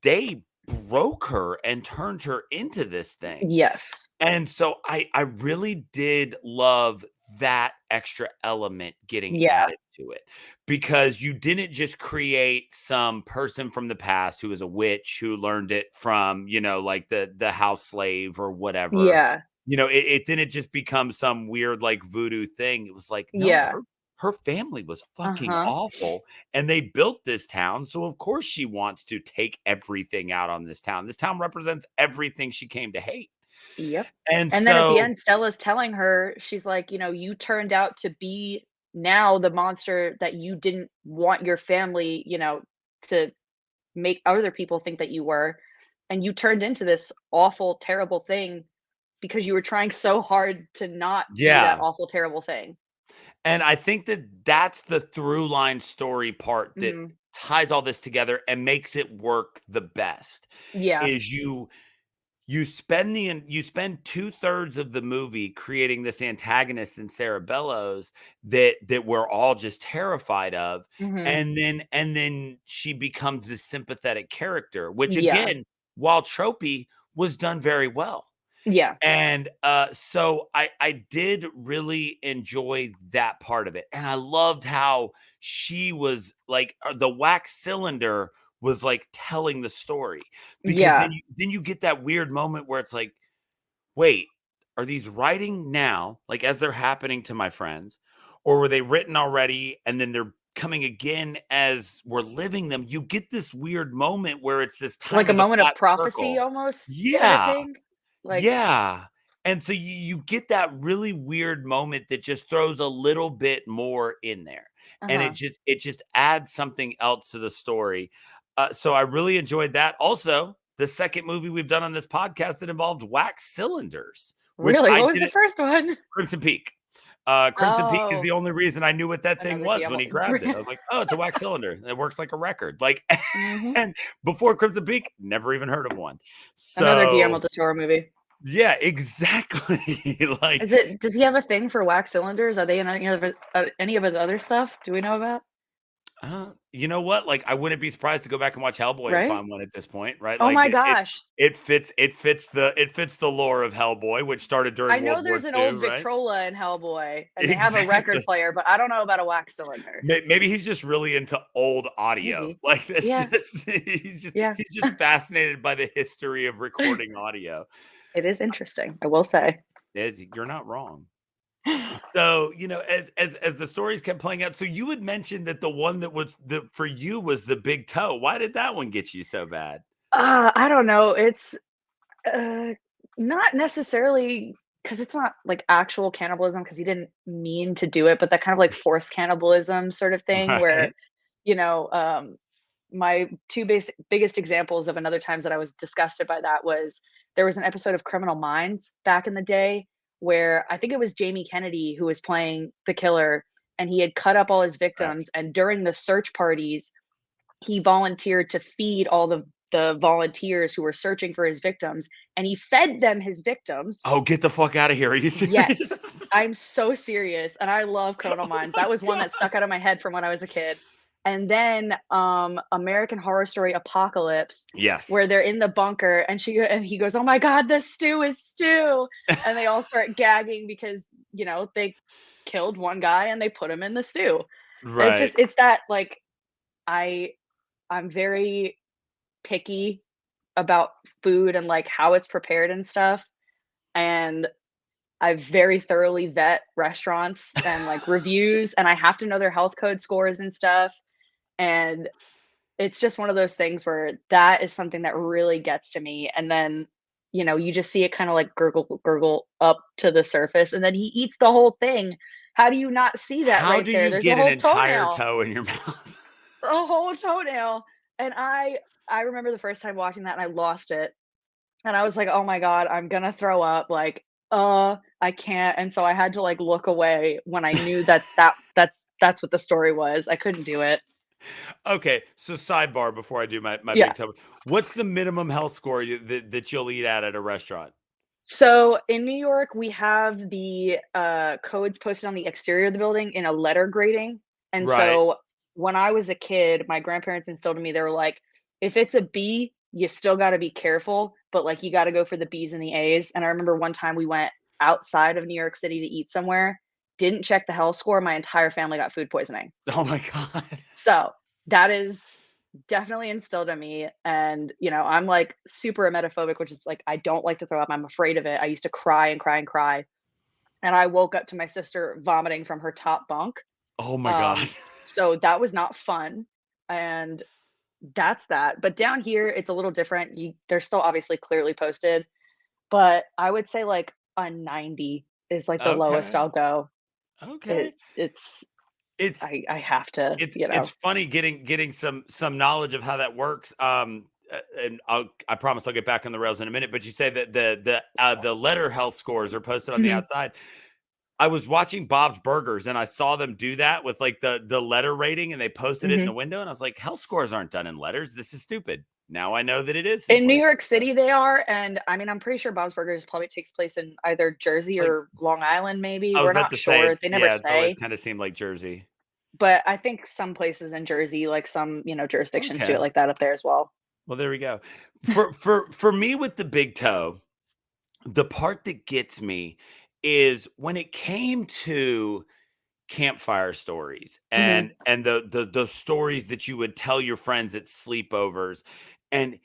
G: they broke her and turned her into this thing.
H: yes,
G: And so I really did love that extra element getting
H: yeah,
G: added to it, because you didn't just create some person from the past who is a witch who learned it from, like the house slave or whatever.
H: yeah,
G: It didn't just become some weird like voodoo thing. It was like, no,
H: yeah,
G: her family was fucking
H: uh-huh,
G: awful and they built this town. So of course she wants to take everything out on this town. This town represents everything she came to hate.
H: yep.
G: And
H: And then at the
G: so
H: end, Stella's telling her, she's like, "You turned out to be now the monster that you didn't want your family, to make other people think that you were, and you turned into this awful, terrible thing because you were trying so hard to not be that
G: yeah.
H: awful, terrible thing."
G: And I think that that's the through line story part that
H: Mhm.
G: ties all this together and makes it work the best
H: Yeah.
G: is you spend 2/3 of the movie creating this antagonist in Sarah Bellows that we're all just terrified of,
H: Mhm.
G: and then she becomes this sympathetic character, which
H: Yeah.
G: again, while tropey, was done very well.
H: Yeah.
G: And, so I did really enjoy that part of it, and I loved how she was like, the wax cylinder was, like, telling the story, because
H: Yeah.
G: then you get that weird moment where it's like, "Wait, are these writing now, like, as they're happening to my friends, or were they written already and then they're coming again as we're living them?" You get this weird moment where it's this
H: Like
G: time
H: a
G: is a
H: moment of
G: flat
H: prophecy
G: circle.
H: almost kinda
G: Yeah.
H: thing? Like
G: Yeah. And so you get that really weird moment that just throws a little bit more in there. And it
H: uh-huh.
G: just adds something else to the story. So I really enjoyed that. Also, the second movie we've done on this podcast that involved wax cylinders, which
H: Really?
G: I
H: What was the
G: didn't.
H: first one?
G: Crimson Peak. Crimson Peak is
H: Oh,
G: the only reason I knew what that thing
H: another
G: was when
H: Guillermo.
G: he grabbed it. I was like, oh, it's a wax cylinder. It works like a record. Like,
H: Mhm.
G: and before Crimson Peak, never even heard of one.
H: Another Guillermo
G: So
H: del Toro movie.
G: yeah, exactly. Like,
H: Does he have a thing for wax cylinders? Are they in any of his other stuff? Do we know about?
G: you know what? Like, I wouldn't be surprised to go back and watch Hellboy and
H: Right?
G: find one at this point, right?
H: Oh
G: Like,
H: my
G: it
H: gosh.
G: fits the lore of Hellboy, which started
H: I
G: during
H: know
G: World War
H: there's an
G: II,
H: old
G: right?
H: Victrola in Hellboy, and they have a record
G: Exactly.
H: player, but I don't know about a wax cylinder.
G: Maybe he's just really into old audio.
H: Maybe.
G: Like that's
H: Yeah.
G: just
H: Yeah.
G: he's just fascinated by the history of recording audio.
H: It is interesting, I will say.
G: You're not wrong. So, as the stories kept playing out, so you had mentioned that the one that was for you was the big toe. Why did that one get you so bad?
H: I don't know. It's uh, not necessarily because it's not like actual cannibalism because he didn't mean to do it, but that kind of like forced cannibalism sort of thing where,
G: Right.
H: you know, my two biggest examples of another times that I was disgusted by that was there was an episode of Criminal Minds back in the day where I think it was Jamie Kennedy who was playing the killer and he had cut up all his
G: Correct.
H: victims and during the search parties he volunteered to feed all the volunteers who were searching for his victims and he fed them his victims.
G: Oh, get the fuck out of here. Are you
H: Yes.
G: serious?
H: I'm so serious and I love Criminal
G: Oh
H: Minds.
G: my
H: That was one that
G: God.
H: stuck out of my head from when I was a kid. And then American Horror Story Apocalypse
G: Yes.
H: where they're in the bunker and he goes, "Oh my god, the stew is stew." And they all start gagging because, they killed one guy and they put him in the stew.
G: Right.
H: It's that like I I'm very picky about food and like how it's prepared and stuff. And I very thoroughly vet restaurants and like reviews and I have to know their health code scores and stuff. And it's just one of those things where that is something that really gets to me. And then, you just see it kind of like gurgle, gurgle up to the surface and then he eats the whole thing. How do you not see that
G: How
H: right
G: do
H: there?
G: you
H: There's a
G: get an
H: whole
G: entire
H: toenail,
G: toe in your mouth?
H: a whole toenail. And I remember the first time watching that and I lost it. And I was like, "Oh my god, I'm gonna throw up." Like, I can't. And so I had to like look away when I knew that's what the story was. I couldn't do it.
G: Okay, so sidebar before I do my
H: Yeah.
G: big toe. What's the minimum health score that you'll eat at a restaurant?
H: So in New York, we have the codes posted on the exterior of the building in a letter grading. And
G: Right.
H: so when I was a kid, my grandparents instilled in me, they were like, if it's a B, you still got to be careful, but like you got to go for the B's and the A's. And I remember one time we went outside of New York City to eat somewhere, didn't check the health score. My entire family got food poisoning.
G: Oh my God.
H: So that is definitely instilled in me. And, I'm like super emetophobic, which is like, I don't like to throw up. I'm afraid of it. I used to cry and cry and cry. And I woke up to my sister vomiting from her top bunk.
G: Oh my God.
H: Um, so that was not fun. And that's that. But down here, it's a little different. They're still obviously clearly posted, but I would say like a 90 is like the lowest
G: Okay.
H: I'll go.
G: Okay.
H: It's
G: It's
H: I have to,
G: it's funny getting some knowledge of how that works. And I promise I'll get back on the rails in a minute. But you say that the letter health scores are posted on the
H: Mhm,
G: outside. I was watching Bob's Burgers and I saw them do that with like the letter rating and they posted it in the
H: mhm.
G: window and I was like, health scores aren't done in letters. This is stupid. Now I know that it is some
H: In New
G: places.
H: York City, they are, and I mean, I'm pretty sure Bob's Burgers probably takes place in either Jersey
G: It's like
H: or Long Island, maybe.
G: I was
H: We're
G: about
H: not
G: to say
H: sure. They never
G: it's always
H: say,
G: kind of seemed like Jersey.
H: but I think some places in Jersey, like some, jurisdictions do it
G: Okay.
H: like that up there as well.
G: Well, there we go. For me with the big toe, the part that gets me is when it came to campfire stories
H: Mhm.
G: and the stories that you would tell your friends at sleepovers, and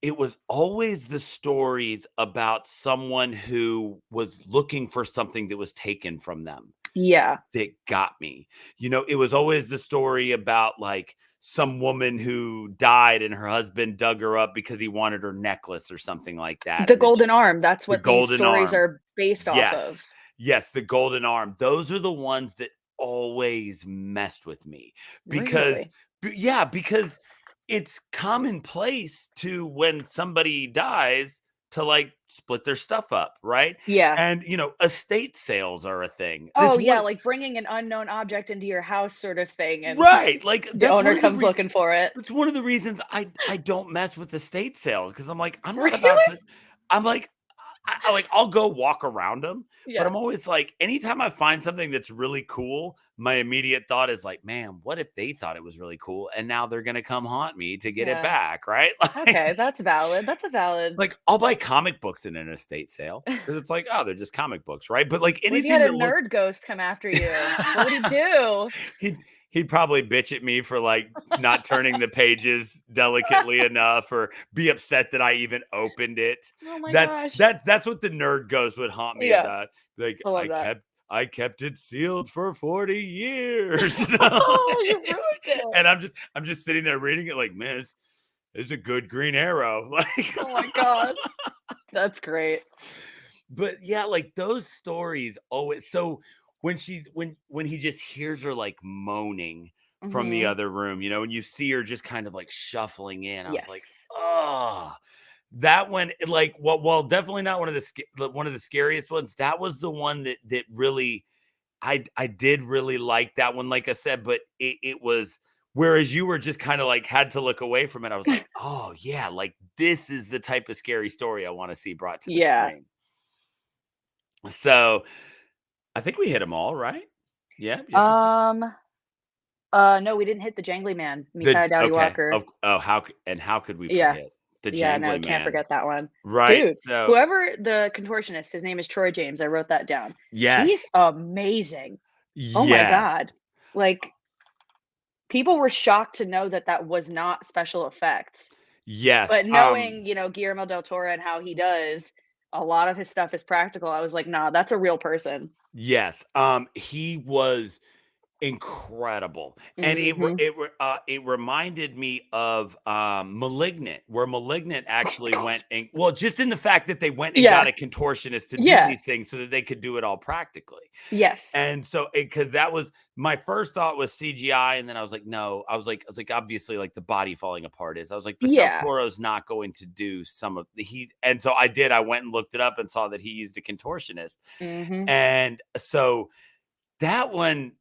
G: it was always the stories about someone who was looking for something that was taken from them
H: Yeah.
G: that got me. It was always the story about like some woman who died and her husband dug her up because he wanted her necklace or something like that.
H: The
G: And then
H: Golden Arm, that's
G: the
H: what these
G: golden
H: stories
G: arm.
H: are based off
G: Yes.
H: of.
G: Yes, the golden arm. Those are the ones that always messed with me because
H: Really?
G: yeah, because it's commonplace to when somebody dies to like split their stuff up, right?
H: Yeah.
G: And estate sales are a thing.
H: Oh,
G: It's
H: yeah,
G: one-
H: like bringing an unknown object into your house sort of thing, and
G: right. Like
H: the
G: that's one
H: owner
G: of the
H: comes looking for it.
G: It's one of the reasons I don't mess with estate sales, because I'm like, I'm not
H: Really?
G: about to. I'm like, I'll go walk around them, but
H: Yeah.
G: I'm always like, anytime I find something that's really cool, my immediate thought is like, man, what if they thought it was really cool and now they're gonna come haunt me to get it
H: Yeah.
G: back, right?
H: Okay, that's valid. That's a valid.
G: Like I'll buy comic books in an estate sale because it's like, oh, they're just comic books, right? But like
H: What if
G: anything
H: you had a
G: that looks,
H: nerd ghost come after you? What would he do?
G: he'd probably bitch at me for like not turning the pages delicately enough, or be upset that I even opened it.
H: Oh my
G: That's
H: gosh.
G: that's what the nerd ghost would haunt me
H: Yeah.
G: about. Like
H: I love that.
G: I kept it sealed for 40 years.
H: Oh, you ruined it.
G: And I'm just sitting there reading it like, man, it's a good green arrow. Like,
H: Oh my god. That's great.
G: but yeah, like those stories always. So when he just hears her like moaning from the
H: Mhm.
G: other room, and you see her just kind of like shuffling in, I was like,
H: Yes.
G: oh, that one, like, well, definitely not one of the scariest ones. That was the one that really, I did really like that one, like I said, but it was, whereas you were just kind of like had to look away from it. I was like, oh yeah, like this is the type of scary story I want to see brought to the
H: Yeah.
G: screen. So I think we hit them all, right? Yeah.
H: No, we didn't hit the Jangly Man, Mitai Dowdy Walker.
G: How could we
H: Yeah.
G: forget the
H: Yeah,
G: Jangly
H: no,
G: Man?
H: can't forget that one.
G: Right.
H: Dude,
G: So
H: whoever the contortionist, his name is Troy James. I wrote that down.
G: yes.
H: He's amazing. Oh my
G: Yes.
H: god. Like, people were shocked to know that that was not special effects.
G: Yes.
H: But knowing, Guillermo del Toro and how he does, a lot of his stuff is practical. I was like, nah, that's a real person.
G: Yes. He was incredible, and
H: Mhm.
G: it reminded me of Malignant, where Malignant actually went and, well, just in the fact that they went and
H: Yeah.
G: got a contortionist to do
H: Yeah.
G: these things so that they could do it all practically.
H: Yes.
G: And so, because that was my first thought was CGI, and then I was like, no, I was like, obviously, like the body falling apart is. I was like, but
H: Yeah.
G: Del Toro's not going to do some of the and so I went and looked it up and saw that he used a contortionist,
H: Mhm.
G: and so that one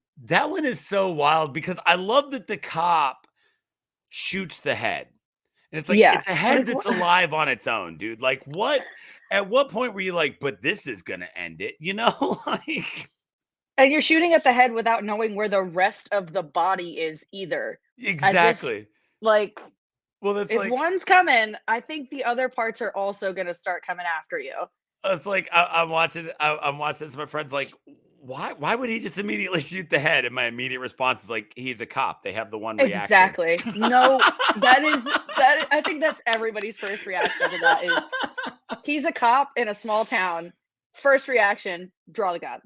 G: is so wild, because I love that the cop shoots the head, and it's like,
H: Yeah.
G: it's a head
H: Like,
G: that's
H: what?
G: alive on its own, dude. Like, what? At what point were you like, but this is gonna end it? Like.
H: And you're shooting at the head without knowing where the rest of the body is either.
G: Exactly.
H: Like,
G: Well, that's
H: if
G: like,
H: one's coming, I think the other parts are also gonna start coming after you.
G: it's like I'm watching. I'm watching this. My friend's like, why would he just immediately shoot the head? And my immediate response is like, he's a cop. They have the one reaction.
H: Exactly. No, that. I think that's everybody's first reaction to that is, he's a cop in a small town. First reaction, draw the gun.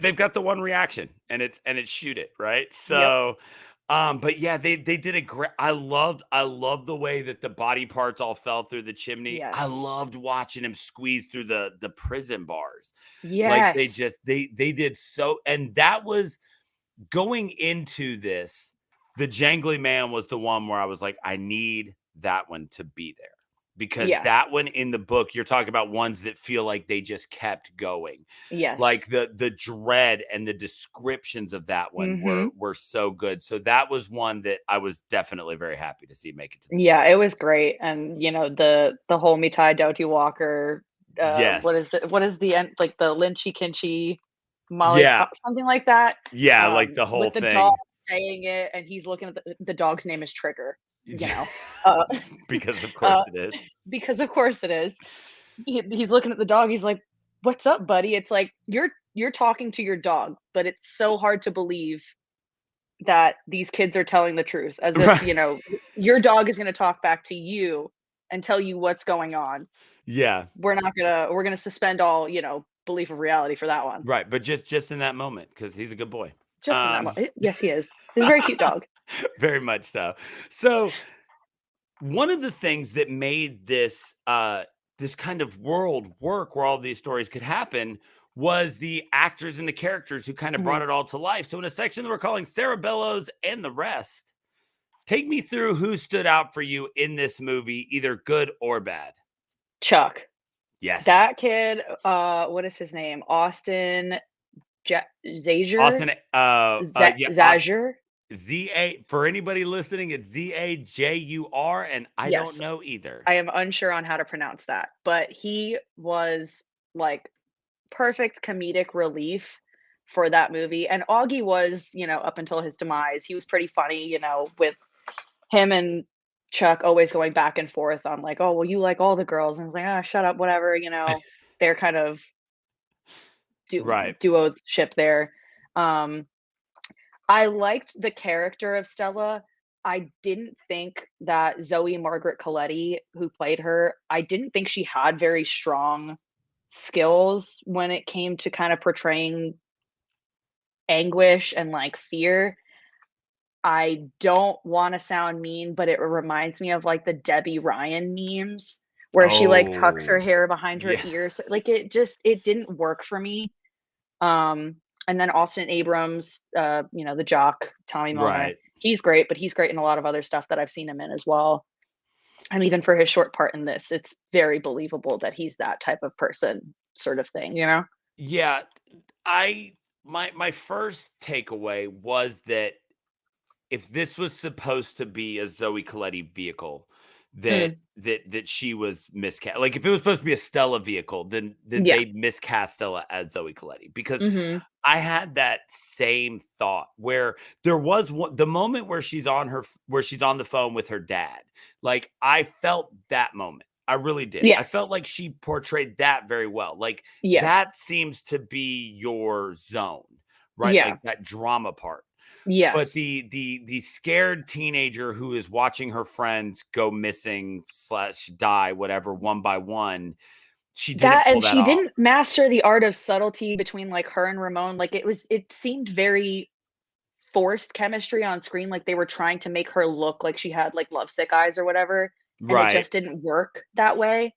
G: They've got the one reaction, and it's shoot it, right? So, but yeah, they did a great. I loved the way that the body parts all fell through the chimney. I
H: Yes.
G: loved watching him squeeze through the prison bars.
H: Yes.
G: Like they did so, and that was going into this. The Jangly Man was the one where I was like, I need that one to be there. Because
H: Yeah.
G: that one in the book, you're talking about ones that feel like they just kept going.
H: Yes.
G: Like the dread and the descriptions of that one
H: Mhm.
G: were so good. So that was one that I was definitely very happy to see make it to the
H: Yeah, it was great. And the whole Mitai Dowdy Walker,
G: Yes.
H: what is the end, like the Lynchy Kinchy Molly,
G: Yeah.
H: something like that.
G: Yeah, like the whole
H: with the
G: thing.
H: dog saying it, and he's looking at the dog's name is Trigger. Uh,
G: Because of course it is.
H: because of course it is. He's looking at the dog. He's like, "What's up, buddy?" It's like you're talking to your dog, but it's so hard to believe that these kids are telling the truth, as if
G: Right.
H: your dog is going to talk back to you and tell you what's going on.
G: Yeah.
H: We're gonna suspend all belief of reality for that one.
G: Right. But just in that moment, because he's a good boy.
H: Just in that moment. Yes, he is. He's a very cute dog.
G: Very much so. So one of the things that made this this kind of world work, where all these stories could happen, was the actors and the characters who kind of brought it all to life. So in a section that we're calling Sarah Bellows and the Rest, take me through who stood out for you in this movie, either good or bad.
H: Chuck.
G: Yes.
H: That kid, what is his name? Austin Zager?
G: Austin, yeah,
H: Zager?
G: Z-A, for anybody listening, it's Z-A-J-U-R, and I don't
H: Yes.
G: know either.
H: I am unsure on how to pronounce that, but he was, like, perfect comedic relief for that movie, and Augie was, up until his demise, he was pretty funny, with him and Chuck always going back and forth on, like, "Oh, well, you like all the girls," and it's like, "Ah, shut up, whatever," They're kind of
G: Right.
H: duo ship there. Um, I liked the character of Stella. I didn't think that Zoe Margaret Coletti, who played her, I didn't think she had very strong skills when it came to kind of portraying anguish and, like, fear. I don't wanna sound mean, but it reminds me of, like, the Debbie Ryan memes where she, like, tucks her
G: Oh,
H: hair behind her
G: yeah.
H: ears. Like, it didn't work for me. And then Austin Abrams, the jock, Tommy Milner,
G: Right.
H: he's great, but he's great in a lot of other stuff that I've seen him in as well. And even for his short part in this, it's very believable that he's that type of person sort of thing, you know?
G: Yeah, I my first takeaway was that if this was supposed to be a Zoe Colletti vehicle, that
H: Mm,
G: that she was miscast. Like if it was supposed to be a Stella vehicle, then
H: yeah.
G: they miscast Stella as Zoe Colletti because
H: Mhm.
G: I had that same thought where there was the moment where where she's on the phone with her dad. Like I felt that moment. I really did. I felt
H: Yes.
G: like she portrayed that very well. Like
H: Yes.
G: that seems to be your zone, right?
H: Yeah.
G: Like that drama part. But
H: Yes.
G: the scared teenager who is watching her friends go missing slash die, whatever, one by one, she didn't
H: That
G: pull
H: and
G: that
H: she
G: off.
H: didn't master the art of subtlety between, like, her and Ramon, like, it seemed very forced chemistry on screen, like they were trying to make her look like she had, like, lovesick eyes or whatever, and it
G: Right.
H: just didn't work that way.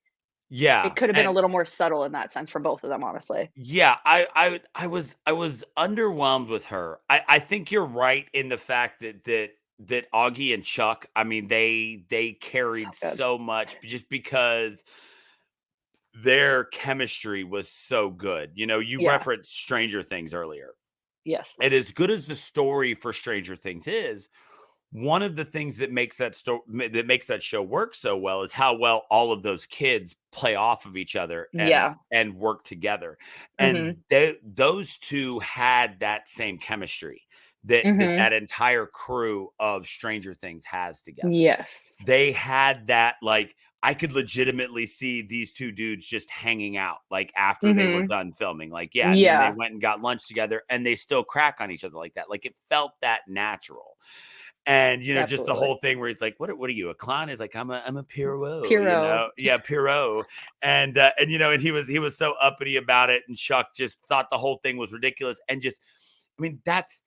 G: Yeah.
H: It could have been a
G: And
H: little more subtle in that sense for both of them, honestly.
G: yeah, I was underwhelmed with her. I think you're right in the fact that Augie and Chuck, I mean, they
H: So
G: carried
H: good.
G: so much just because their chemistry was so good. You know, you
H: Yeah.
G: referenced Stranger Things earlier.
H: Yes.
G: And as good as the story for Stranger Things is, one of the things that makes that makes that show work so well is how well all of those kids play off of each other
H: Yeah.
G: and work together. And
H: Mhm.
G: those two had that same chemistry that
H: Mhm.
G: that entire crew of Stranger Things has together.
H: Yes.
G: They had that, like, I could legitimately see these 2 dudes just hanging out, like, after they were
H: Mhm.
G: done filming, like, yeah, and then they
H: Yeah.
G: went and got lunch together, and they still crack on each other like that, like, it felt that natural, and, just the
H: Absolutely.
G: whole thing where he's like, "What are you, a clown?" He's like, I'm a Pierrot,"
H: Pierrot.
G: Yeah, Pierrot, and he was so uppity about it, and Chuck just thought the whole thing was ridiculous, and just I mean, that's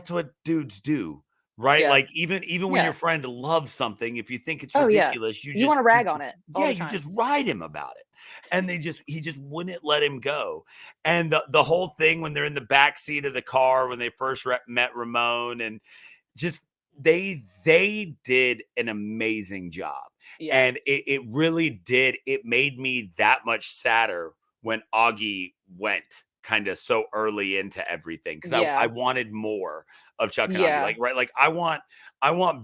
G: what dudes do, right?
H: Yeah.
G: Like even when your
H: Yeah.
G: friend loves something, if you think it's
H: Oh, yeah.
G: ridiculous,
H: You wanna rag on it all
G: yeah,
H: the
G: you
H: time.
G: just ride him about it. And he just wouldn't let him go. And the whole thing when they're in the back seat of the car when they first met Ramon and just they did an amazing job.
H: Yeah.
G: And it really did. It made me that much sadder when Augie went kind of so early into everything because I
H: Yeah.
G: wanted more of Chuck and Augie.
H: Yeah.
G: Like, right, like I want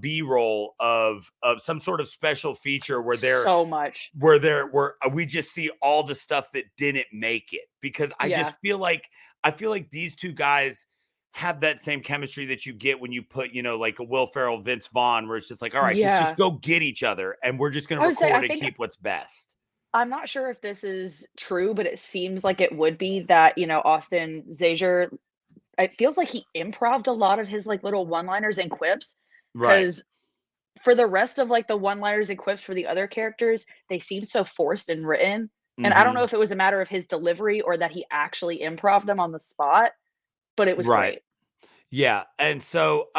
G: B-roll of some sort of special feature
H: So much.
G: where we just see all the stuff that didn't make it because
H: Yeah.
G: I feel like these two guys have that same chemistry that you get when you put, like a Will Ferrell, Vince Vaughn, where it's just like, all right, just
H: Yeah.
G: go get each other and we're just gonna
H: I would say I
G: record and
H: think
G: keep what's best.
H: I'm not sure if this is true, but it seems like it would be that, Austin Zager, it feels like he improv'd a lot of his, like, little one-liners and quips,
G: Right.
H: because for the rest of, like, the one-liners and quips for the other characters, they seem so forced and written, and I don't know
G: Hmm.
H: if it was a matter of his delivery or that he actually improv'd them on the spot, but it was
G: Right.
H: great.
G: Yeah. And so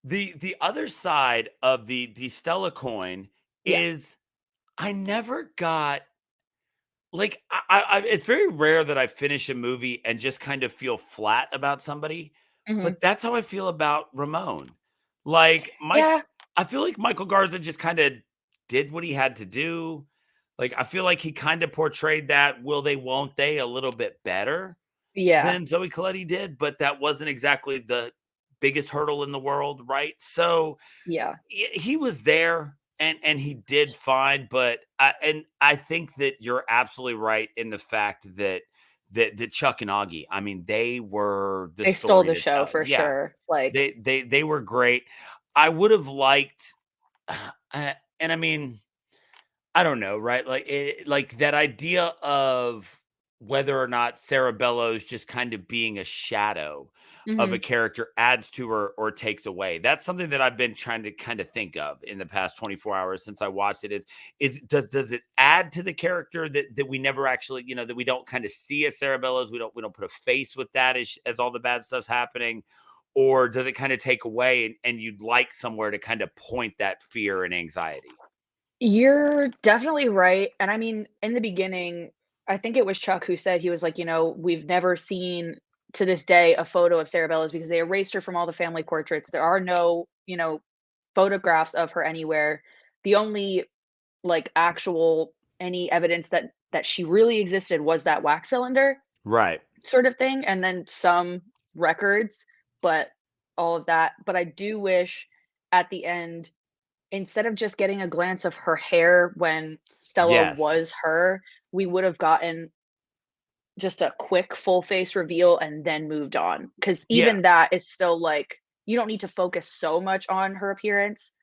G: the other side of the Stella coin
H: Yeah.
G: is I never got like it's very rare that I finish a movie and just kind of feel flat about somebody,
H: Mhm.
G: but that's how I feel about Ramon. Like Mike,
H: Yeah.
G: I feel like Michael Garza just kind of did what he had to do. Like, I feel like he kind of portrayed that will they, won't they a little bit better
H: Yeah.
G: than Zoe Colletti did, but that wasn't exactly the biggest hurdle in the world, right? So
H: Yeah.
G: he was there and he did fine, but I think that you're absolutely right in the fact that Chuck and Augie, I mean, they were the
H: They stole
G: story
H: the
G: to
H: show
G: tell.
H: for
G: Yeah,
H: sure. Like,
G: they were great. I would have liked, and I mean, I don't know, right? Like like that idea of whether or not Sarah Bellows just kind of being a shadow of a
H: mhm.
G: character adds to her or takes away. That's something that I've been trying to kind of think of in the past 24 hours since I watched it. Is does it add to the character that we never actually, that we don't kind of see as Sarah Bellows? We don't put a face with that as all the bad stuff's happening, or does it kind of take away and you'd like somewhere to kind of point that fear and anxiety?
H: You're definitely right, and I mean, in the beginning, I think it was Chuck who said he was like, "We've never seen to this day a photo of Sarah Bellows because they erased her from all the family portraits. There are no, photographs of her anywhere. The only, like, actual any evidence that she really existed was that wax cylinder
G: Right.
H: sort of thing, and then some records, but all of that. But I do wish at the end, instead of just getting a glance of her hair when Stella
G: Yes.
H: was her, we would have gotten just a quick full face reveal and then moved on. Because
G: Yeah.
H: even that is still like, you don't need to focus so much on her appearance,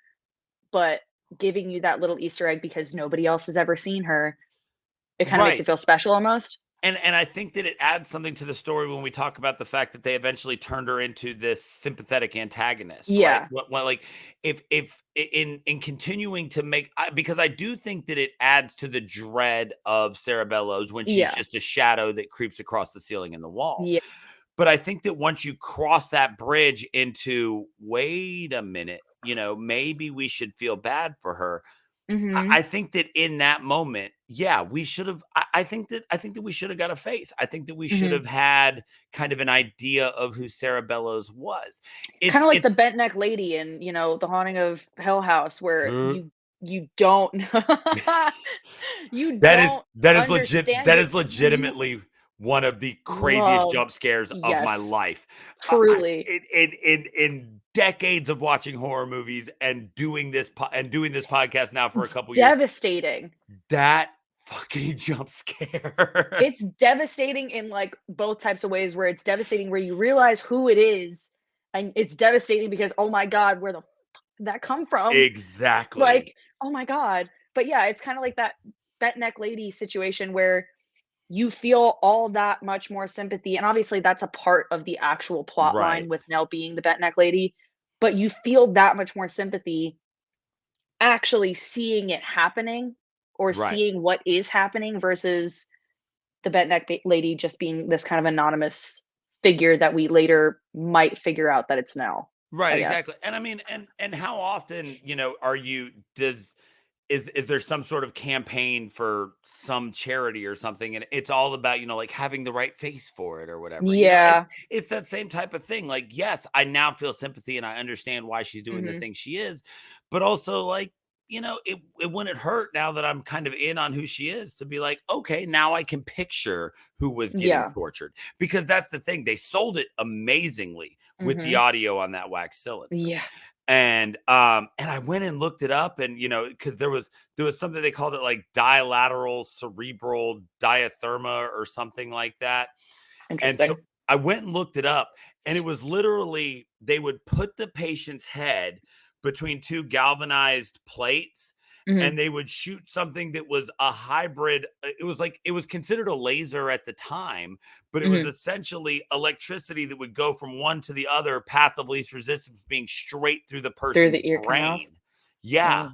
H: but giving you that little Easter egg because nobody else has ever seen her, it kind of makes
G: Right.
H: it feel special almost.
G: And I think that it adds something to the story when we talk about the fact that they eventually turned her into this sympathetic antagonist, right?
H: Yeah.
G: What like if in continuing to make because I do think that it adds to the dread of Sarah Bellows when she's
H: Yeah.
G: just a shadow that creeps across the ceiling and the wall.
H: Yeah.
G: But I think that once you cross that bridge into wait a minute, maybe we should feel bad for her. I
H: Mhm.
G: think that in that moment, yeah, we should have. I think that we should have got a face. I think that we should
H: Mhm.
G: have had kind of an idea of who Sarah Bellows was.
H: Kinda like the
G: It's
H: bent neck lady in, The Haunting of Hill House where
G: uh,
H: you don't you
G: that is
H: don't
G: that is legit.
H: understand
G: That
H: it.
G: is
H: You
G: legitimately one of the craziest
H: love
G: jump scares of my
H: yes,
G: life.
H: truly.
G: In decades of watching horror movies and doing this podcast now for a couple years,
H: Devastating.
G: that fucking jump scare.
H: It's devastating in, like, both types of ways where it's devastating where you realize who it is, and it's devastating because, "Oh my god, where the did that come from?"
G: Exactly.
H: Like, "Oh my god." But yeah, it's kinda like that bent neck lady situation where you feel all that much more sympathy, and obviously that's a part of the actual plot
G: Right.
H: line with Nell being the bent neck lady, but you feel that much more sympathy actually seeing it happening or
G: Right.
H: seeing what is happening versus the bent neck lady just being this kind of anonymous figure that we later might figure out that it's Nell,
G: Right,
H: I guess.
G: exactly. And I mean, and how often, are you does is there some sort of campaign for some charity or something and it's all about, like having the right face for it or whatever.
H: Yeah.
G: It's that same type of thing. Like, yes, I now feel sympathy and I understand why she's doing the
H: Mhm.
G: thing she is, but also like, it wouldn't hurt now that I'm kind of in on who she is to be like, okay, now I can picture who was getting
H: Yeah.
G: tortured. Because that's the thing. They sold it amazingly with the
H: Mhm.
G: audio on that wax cylinder.
H: Yeah.
G: And I went and looked it up and because there was something they called it like dilateral cerebral diatherma or something like that. And so
H: Interesting.
G: I went and looked it up and it was literally they would put the patient's head between two galvanized plates
H: Mhm.
G: and they would shoot something that was a hybrid. It was considered a laser at the time, but it was
H: Mhm.
G: essentially electricity that would go from one to the other, path of least resistance being straight through the
H: Through
G: person's
H: the ear canals.
G: brain. Yeah.
H: Oh.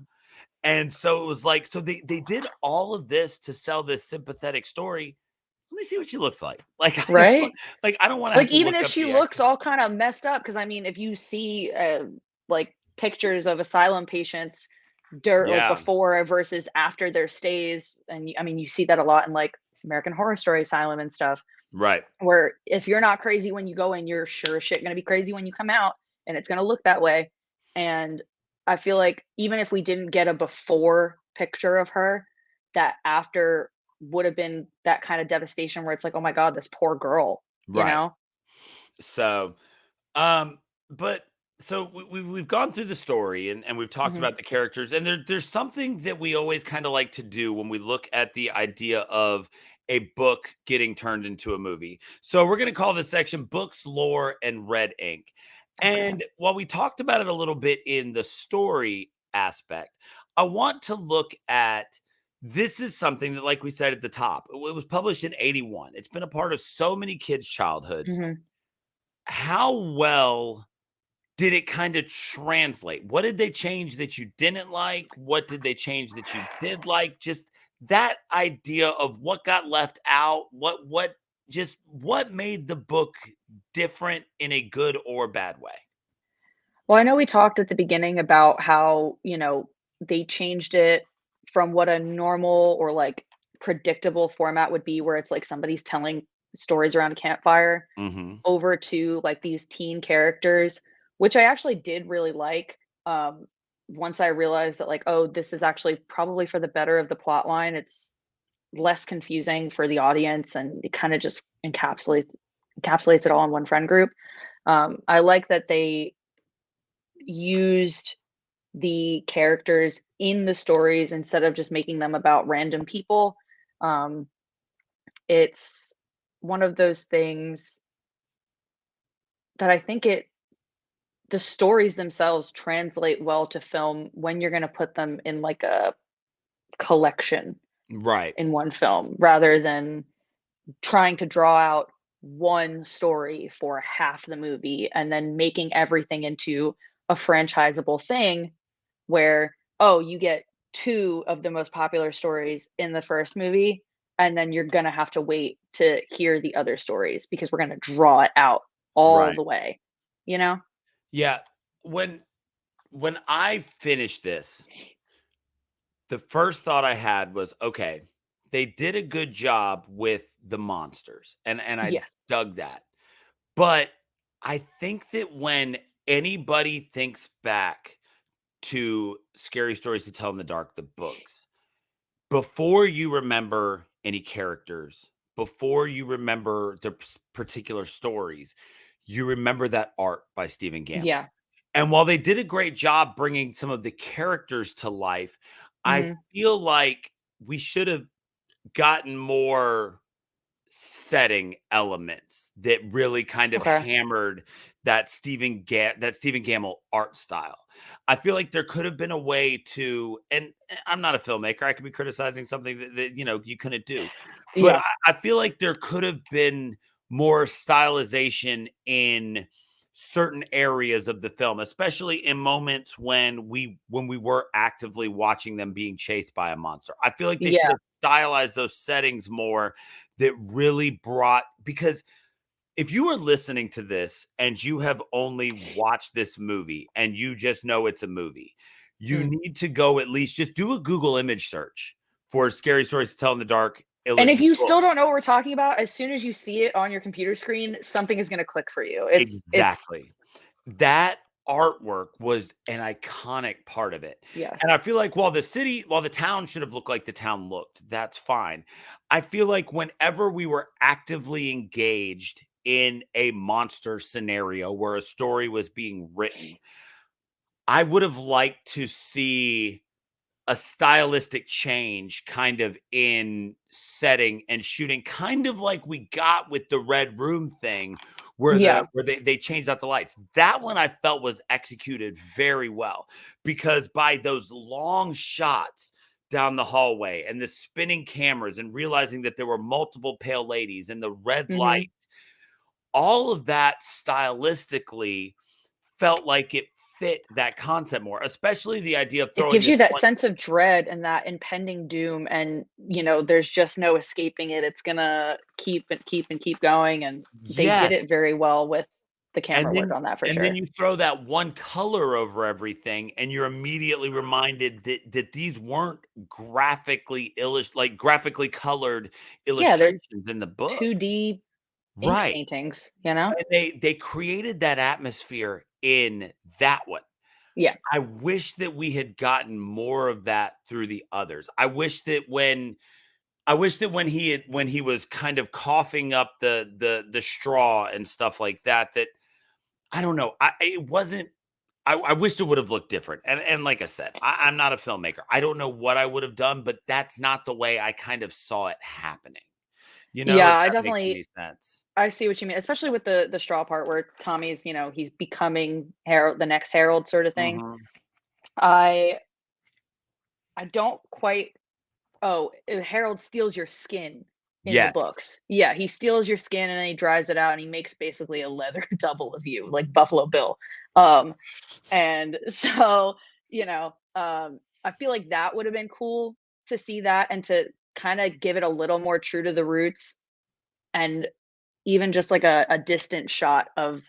G: And so it was like, so they did all of this to sell this sympathetic story. Let me see what she looks like.
H: Right?
G: I don't want to have
H: Like,
G: to
H: even
G: look
H: if
G: up
H: she
G: the
H: looks
G: actor.
H: all kinda messed up, because I mean, if you see, like, pictures of asylum patients like,
G: Yeah.
H: before versus after their stays, and I mean, you see that a lot in, like, American Horror Story Asylum and stuff,
G: Right.
H: where if you're not crazy when you go in, you're sure as shit gonna be crazy when you come out, and it's gonna look that way, and I feel like even if we didn't get a before picture of her, that after would have been that kind of devastation where it's like, oh my God, this poor girl, you
G: Right.
H: know?
G: So, um, but so we've gone through the story and we've talked
H: Hmm.
G: about the characters, and there's something that we always kind of like to do when we look at the idea of a book getting turned into a movie. So we're going to call this section Books, Lore, and Red Ink.
H: Okay.
G: And while we talked about it a little bit in the story aspect, I want to look at this is something that, like we said at the top, it was published in 81. It's been a part of so many kids' childhoods.
H: Hmm.
G: How well did it kind of translate? What did they change that you didn't like? What did they change that you did like? Just that idea of what got left out, what made the book different in a good or bad way?
H: Well, I know we talked at the beginning about how, they changed it from what a normal or like predictable format would be, where it's like somebody's telling stories around a campfire,
G: Mhm.
H: over to like these teen characters, which I actually did really like. Um, Once I realized that, like, oh, this is actually probably for the better of the plot line. It's less confusing for the audience, and it kind of just encapsulates it all in one friend group. I like that they used the characters in the stories instead of just making them about random people. Um, it's one of those things that I think the stories themselves translate well to film when you're going to put them in like a collection
G: Right.
H: in one film rather than trying to draw out one story for half the movie and then making everything into a franchisable thing where, oh, you get two of the most popular stories in the first movie, and then you're gonna have to wait to hear the other stories because we're gonna draw it out all
G: Right.
H: the way, you know?
G: Yeah. When when I finished this, the first thought I had was, okay, they did a good job with the monsters, and I
H: Yes.
G: dug that. But I think that when anybody thinks back to Scary Stories to Tell in the Dark, the books, before you remember any characters, before you remember the particular stories, you remember that art by Stephen Gamble.
H: Yeah.
G: And while they did a great job bringing some of the characters to life, I
H: Mhm.
G: feel like we should have gotten more setting elements that really kind of
H: Okay.
G: hammered that Stephen Gamble art style. I feel like there could have been a way to, and I'm not a filmmaker. I could be criticizing something that you couldn't do, but
H: Yeah.
G: I feel like there could have been more stylization in certain areas of the film, especially in moments when we were actively watching them being chased by a monster. I feel like they should
H: Yeah.
G: have stylized those settings more that really brought, because if you are listening to this and you have only watched this movie and you just know it's a movie, you
H: Mm.
G: need to go at least just do a Google image search for Scary Stories to Tell in the Dark
H: And if you
G: book.
H: still don't know what we're talking about, as soon as you see it on your computer screen, something is gonna click for you. It's
G: Exactly. That artwork was an iconic part of it. And
H: yes.
G: I feel like while the town should have looked like the town looked, that's fine. I feel like whenever we were actively engaged in a monster scenario where a story was being written, I would have liked to see a stylistic change kind of in setting and shooting, kind of like we got with the Red Room thing where
H: Yeah.
G: they changed out the lights. That one I felt was executed very well, because by those long shots down the hallway and the spinning cameras and realizing that there were multiple pale ladies and the red
H: Mhm.
G: lights, all of that stylistically felt like it fit that concept more, especially the idea of
H: It
G: throwing
H: gives you
G: this
H: that
G: one.
H: sense of dread and that impending doom, and, there's just no escaping it. It's gonna keep and keep and keep going, and they did
G: Yes,
H: it very well with the camera
G: and
H: work
G: then
H: on that for
G: and then
H: sure.
G: you throw that one color over everything, and you're immediately reminded that these weren't graphically colored
H: Yeah, they're
G: illustrations in the book.
H: 2D ink
G: Right,
H: paintings, you know?
G: and they created that atmosphere in that one.
H: Yeah.
G: I wish that we had gotten more of that through the others. I wish that when he was kind of coughing up the straw and stuff like that, that I don't know. It wasn't. I wished it would have looked different. And like I said, I'm not a filmmaker. I don't know what I would have done, but that's not the way I kind of saw it happening.
H: Yeah,
G: If
H: I
G: that makes any
H: definitely
G: sense.
H: I see what you mean, especially with the straw part where Tommy's, he's becoming Harold, the next Harold sort of thing.
G: Mhm.
H: I I don't quite. Oh, Harold steals your skin in the
G: Yes.
H: books. Yeah, he steals your skin and then he dries it out and he makes basically a leather double of you, like Buffalo Bill. Um, and so, I feel like that would have been cool to see that and to kind of give it a little more true to the roots, and even just like a distant shot of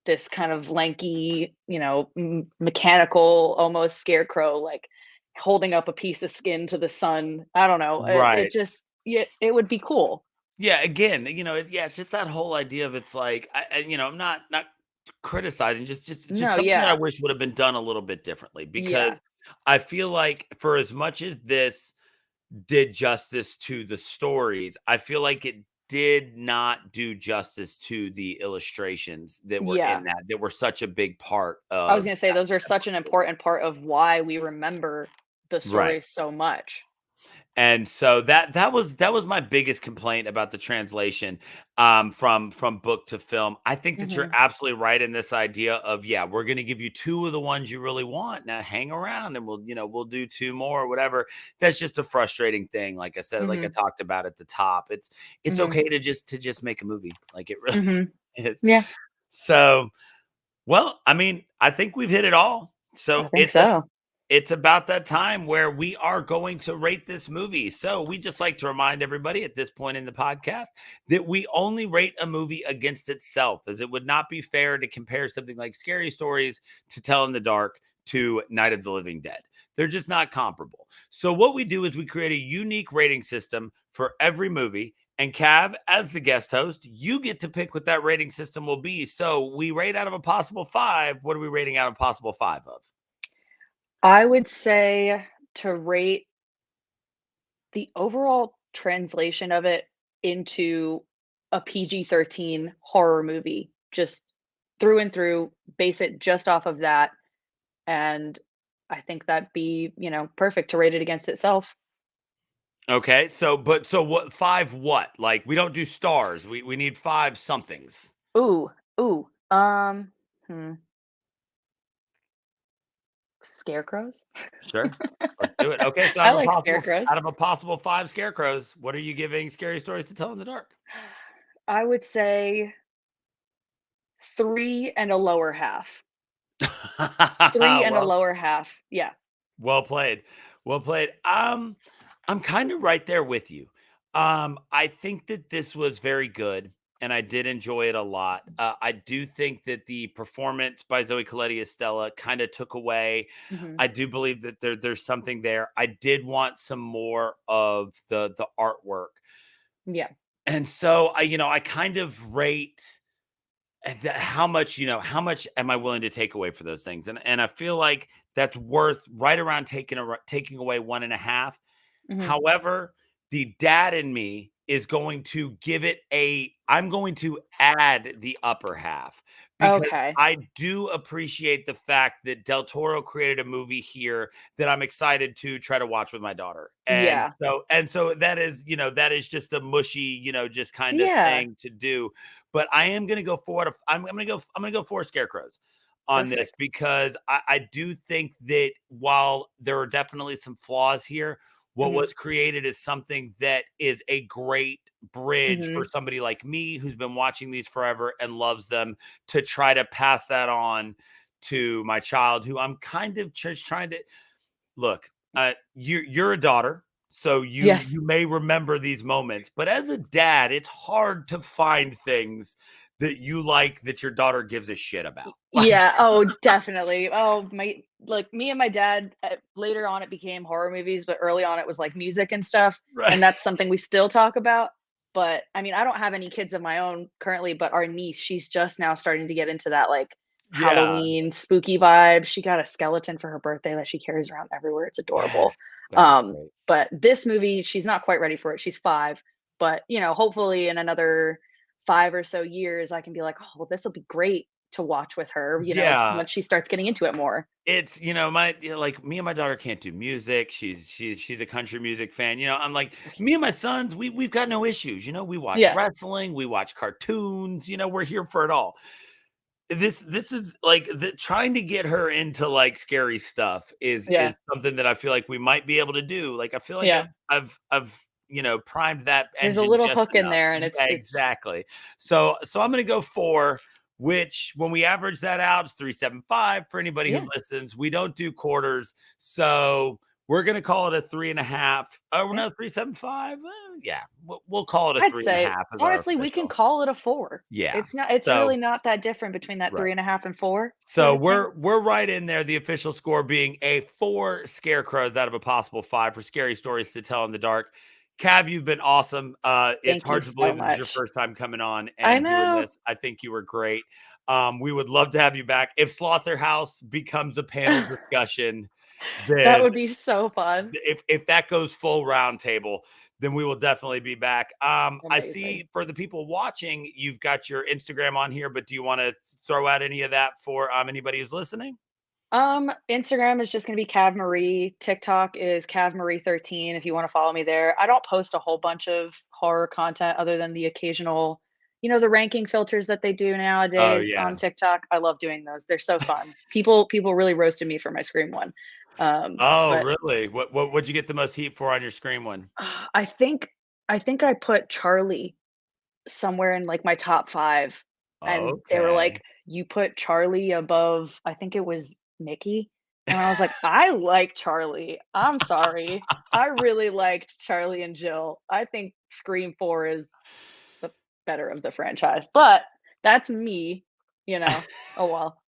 H: this kind of lanky, mechanical, almost scarecrow, like holding up a piece of skin to the sun. I don't know. It
G: Right.
H: just, yeah, it would be cool.
G: Yeah, again, it's just that whole idea of it's like I'm not criticizing, just
H: No,
G: something that I
H: yeah,
G: wish would have been done a little bit differently
H: yeah,
G: because I feel like for as much as this did justice to the stories, I feel like it did not do justice to the illustrations that were
H: yeah.
G: in that were such a big part
H: I was
G: of
H: gonna say those are
G: that
H: such
G: book
H: an
G: for me.
H: important part of why we remember the
G: Right.
H: stories so much.
G: And so that was my biggest complaint about the translation from book to film. I think that you're
H: Hmm.
G: absolutely right in this idea of yeah, we're going to give you two of the ones you really want. Now hang around and we'll do two more or whatever. That's just a frustrating thing. Like I said, like I
H: Hmm.
G: talked about at the top, it's
H: Hmm.
G: okay to just make a movie. Like it really
H: Hmm.
G: is.
H: Yeah,
G: So, well, I mean, I think we've hit it all.
H: I
G: So
H: think so.
G: it's about that time where we are going to rate this movie. So we just like to remind everybody at this point in the podcast that we only rate a movie against itself, as it would not be fair to compare something like Scary Stories to Tell in the Dark to Night of the Living Dead. They're just not comparable. So what we do is we create a unique rating system for every movie. And Cav, as the guest host, you get to pick what that rating system will be. So we rate out of a possible 5. What are we rating out of a possible 5 of?
H: I would say to rate the overall translation of it into a PG-13 horror movie, just through and through, base it just off of that, and I think that'd be, perfect to rate it against itself.
G: Okay, so what 5 what? Like we don't do stars. We need 5 somethings.
H: Ooh, ooh, hmm, scarecrows?
G: Sure. Let's do it. Okay, so
H: I like scarecrows.
G: out of a possible 5 scarecrows, what are you giving Scary Stories to Tell in the Dark?
H: I would say 3 and a lower half. 3 and a
G: Well,
H: lower half, yeah.
G: well played. Well played. I'm kind of right there with you. I think that this was very good, and I did enjoy it a lot. I do think that the performance by Zoe Colletti as Stella kind of took away.
H: Mhm.
G: I do believe that there's something there. I did want some more of the artwork,
H: Yeah.
G: and so I kind of rate how much am I willing to take away for those things, and I feel like that's worth right around taking away 1.5.
H: Mhm.
G: However, the dad in me is going to give it I'm going to add the upper half because
H: Okay.
G: I do appreciate the fact that Del Toro created a movie here that I'm excited to try to watch with my daughter. And
H: Yeah.
G: so that is just a mushy, just kind of
H: Yeah.
G: thing to do. But I am going to go for it. I'm going to go for scarecrows on this
H: Perfect.
G: because I do think that while there are definitely some flaws here, what
H: Mhm.
G: was created is something that is a great bridge for
H: Mhm.
G: somebody like me who's been watching these forever and loves them to try to pass that on to my child who I'm kind of just trying to look. You're a daughter, so you
H: Yes.
G: you may remember these moments, but as a dad, it's hard to find things that you like that your daughter gives a shit about. Like,
H: Yeah, oh, definitely. Oh, me and my dad, later on it became horror movies, but early on it was like music and stuff,
G: right.
H: and that's something we still talk about. But I mean, I don't have any kids of my own currently, but our niece, she's just now starting to get into that like Halloween, spooky vibes. She got a skeleton for her birthday that she carries around everywhere. It's adorable.
G: Yes, that is great.
H: But this movie, she's not quite ready for it. She's 5, but hopefully in another 5 or so years, I can be like, oh, well, this will be great to watch with her.
G: Yeah.
H: Once she starts getting into it more.
G: It's like me and my daughter can't do music. She's a country music fan. I'm like, me and my sons, we've got no issues. We watch wrestling, we watch cartoons. We're here for it all. This is like trying to get her into like scary stuff is something that I feel like we might be able to do. Like I feel like I've primed that
H: There's a
G: engine
H: little
G: just
H: hook in
G: enough.
H: there, and it's
G: exactly. So I'm gonna go 4. Which when we average that out, it's 375 for anybody who listens. We don't do quarters. So we're going to call it a 3.5. Oh, no, 375. Yeah, we'll call it a 3.5.
H: Honestly, we can call it a 4.
G: Yeah.
H: It's really not that different between that 3.5 and 4.
G: So we're right in there. The official score being a 4 scarecrows out of a possible 5 for scary stories to tell in the dark. Cav, you've been awesome. It's hard to believe this is your first time coming on and doing this. I think you were great. We would love to have you back. If Slaughterhouse becomes a panel discussion,
H: that would be so fun.
G: If that goes full round table, then we will definitely be back. I see for the people watching, you've got your Instagram on here, but do you want to throw out any of that for anybody who's listening?
H: Instagram is just going to be Cav Marie. TikTok is Cav Marie 13 if you want to follow me there. I don't post a whole bunch of horror content other than the occasional, the ranking filters that they do nowadays on TikTok. I love doing those. They're so fun. People really roasted me for my Scream one.
G: Really? What'd you get the most heat for on your Scream one?
H: I think I put Charlie somewhere in like my top 5. And they were like, you put Charlie above, I think it was Mickey. And I was like, I like Charlie. I'm sorry. I really liked Charlie and Jill. I think Scream 4 is the better of the franchise. But that's me, Oh well.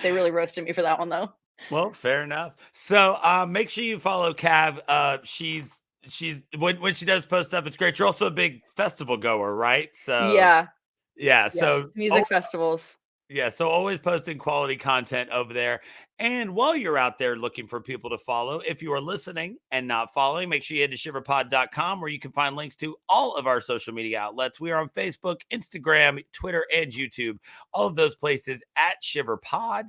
H: They really roasted me for that one though.
G: Well, fair enough. So make sure you follow Cav. She's when she does post stuff, it's great. You're also a big festival goer, right? So yeah. So
H: music festivals.
G: Yeah, so always posting quality content over there. And while you're out there looking for people to follow, if you are listening and not following, make sure you head to shiverpod.com where you can find links to all of our social media outlets. We are on Facebook, Instagram, Twitter, and YouTube. All of those places at ShiverPod.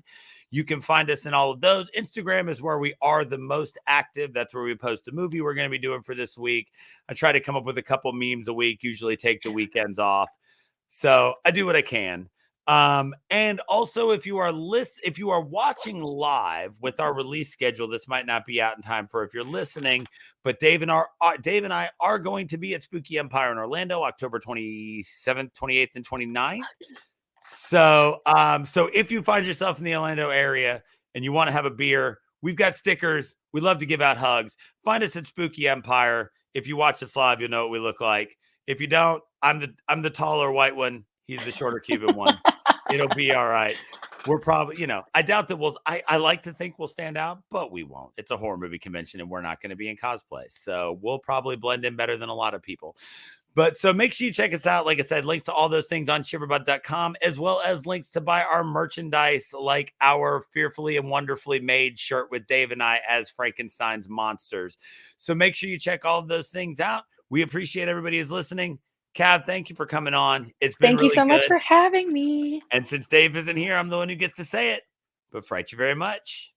G: You can find us in all of those. Instagram is where we are the most active. That's where we post a movie we're going to be doing for this week. I try to come up with a couple memes a week, usually take the weekends off. So I do what I can. And also if you are watching live with our release schedule, this might not be out in time for if you're listening, but Dave and I are going to be at Spooky Empire in Orlando, October 27th, 28th, and 29th. So if you find yourself in the Orlando area and you want to have a beer, we've got stickers. We love to give out hugs. Find us at Spooky Empire. If you watch us live, you'll know what we look like. If you don't, I'm the taller white one. He's the shorter Cuban one. It'll be all right. We're probably, I doubt that I like to think we'll stand out, but we won't. It's a horror movie convention and we're not going to be in cosplay. So we'll probably blend in better than a lot of people. But so make sure you check us out. Like I said, links to all those things on shiverbud.com, as well as links to buy our merchandise, like our fearfully and wonderfully made shirt with Dave and I as Frankenstein's monsters. So make sure you check all of those things out. We appreciate everybody who's listening. Cav, thank you for coming on. It's been
H: Thank you so much for having me.
G: And since Dave isn't here, I'm the one who gets to say it. But fright you very much.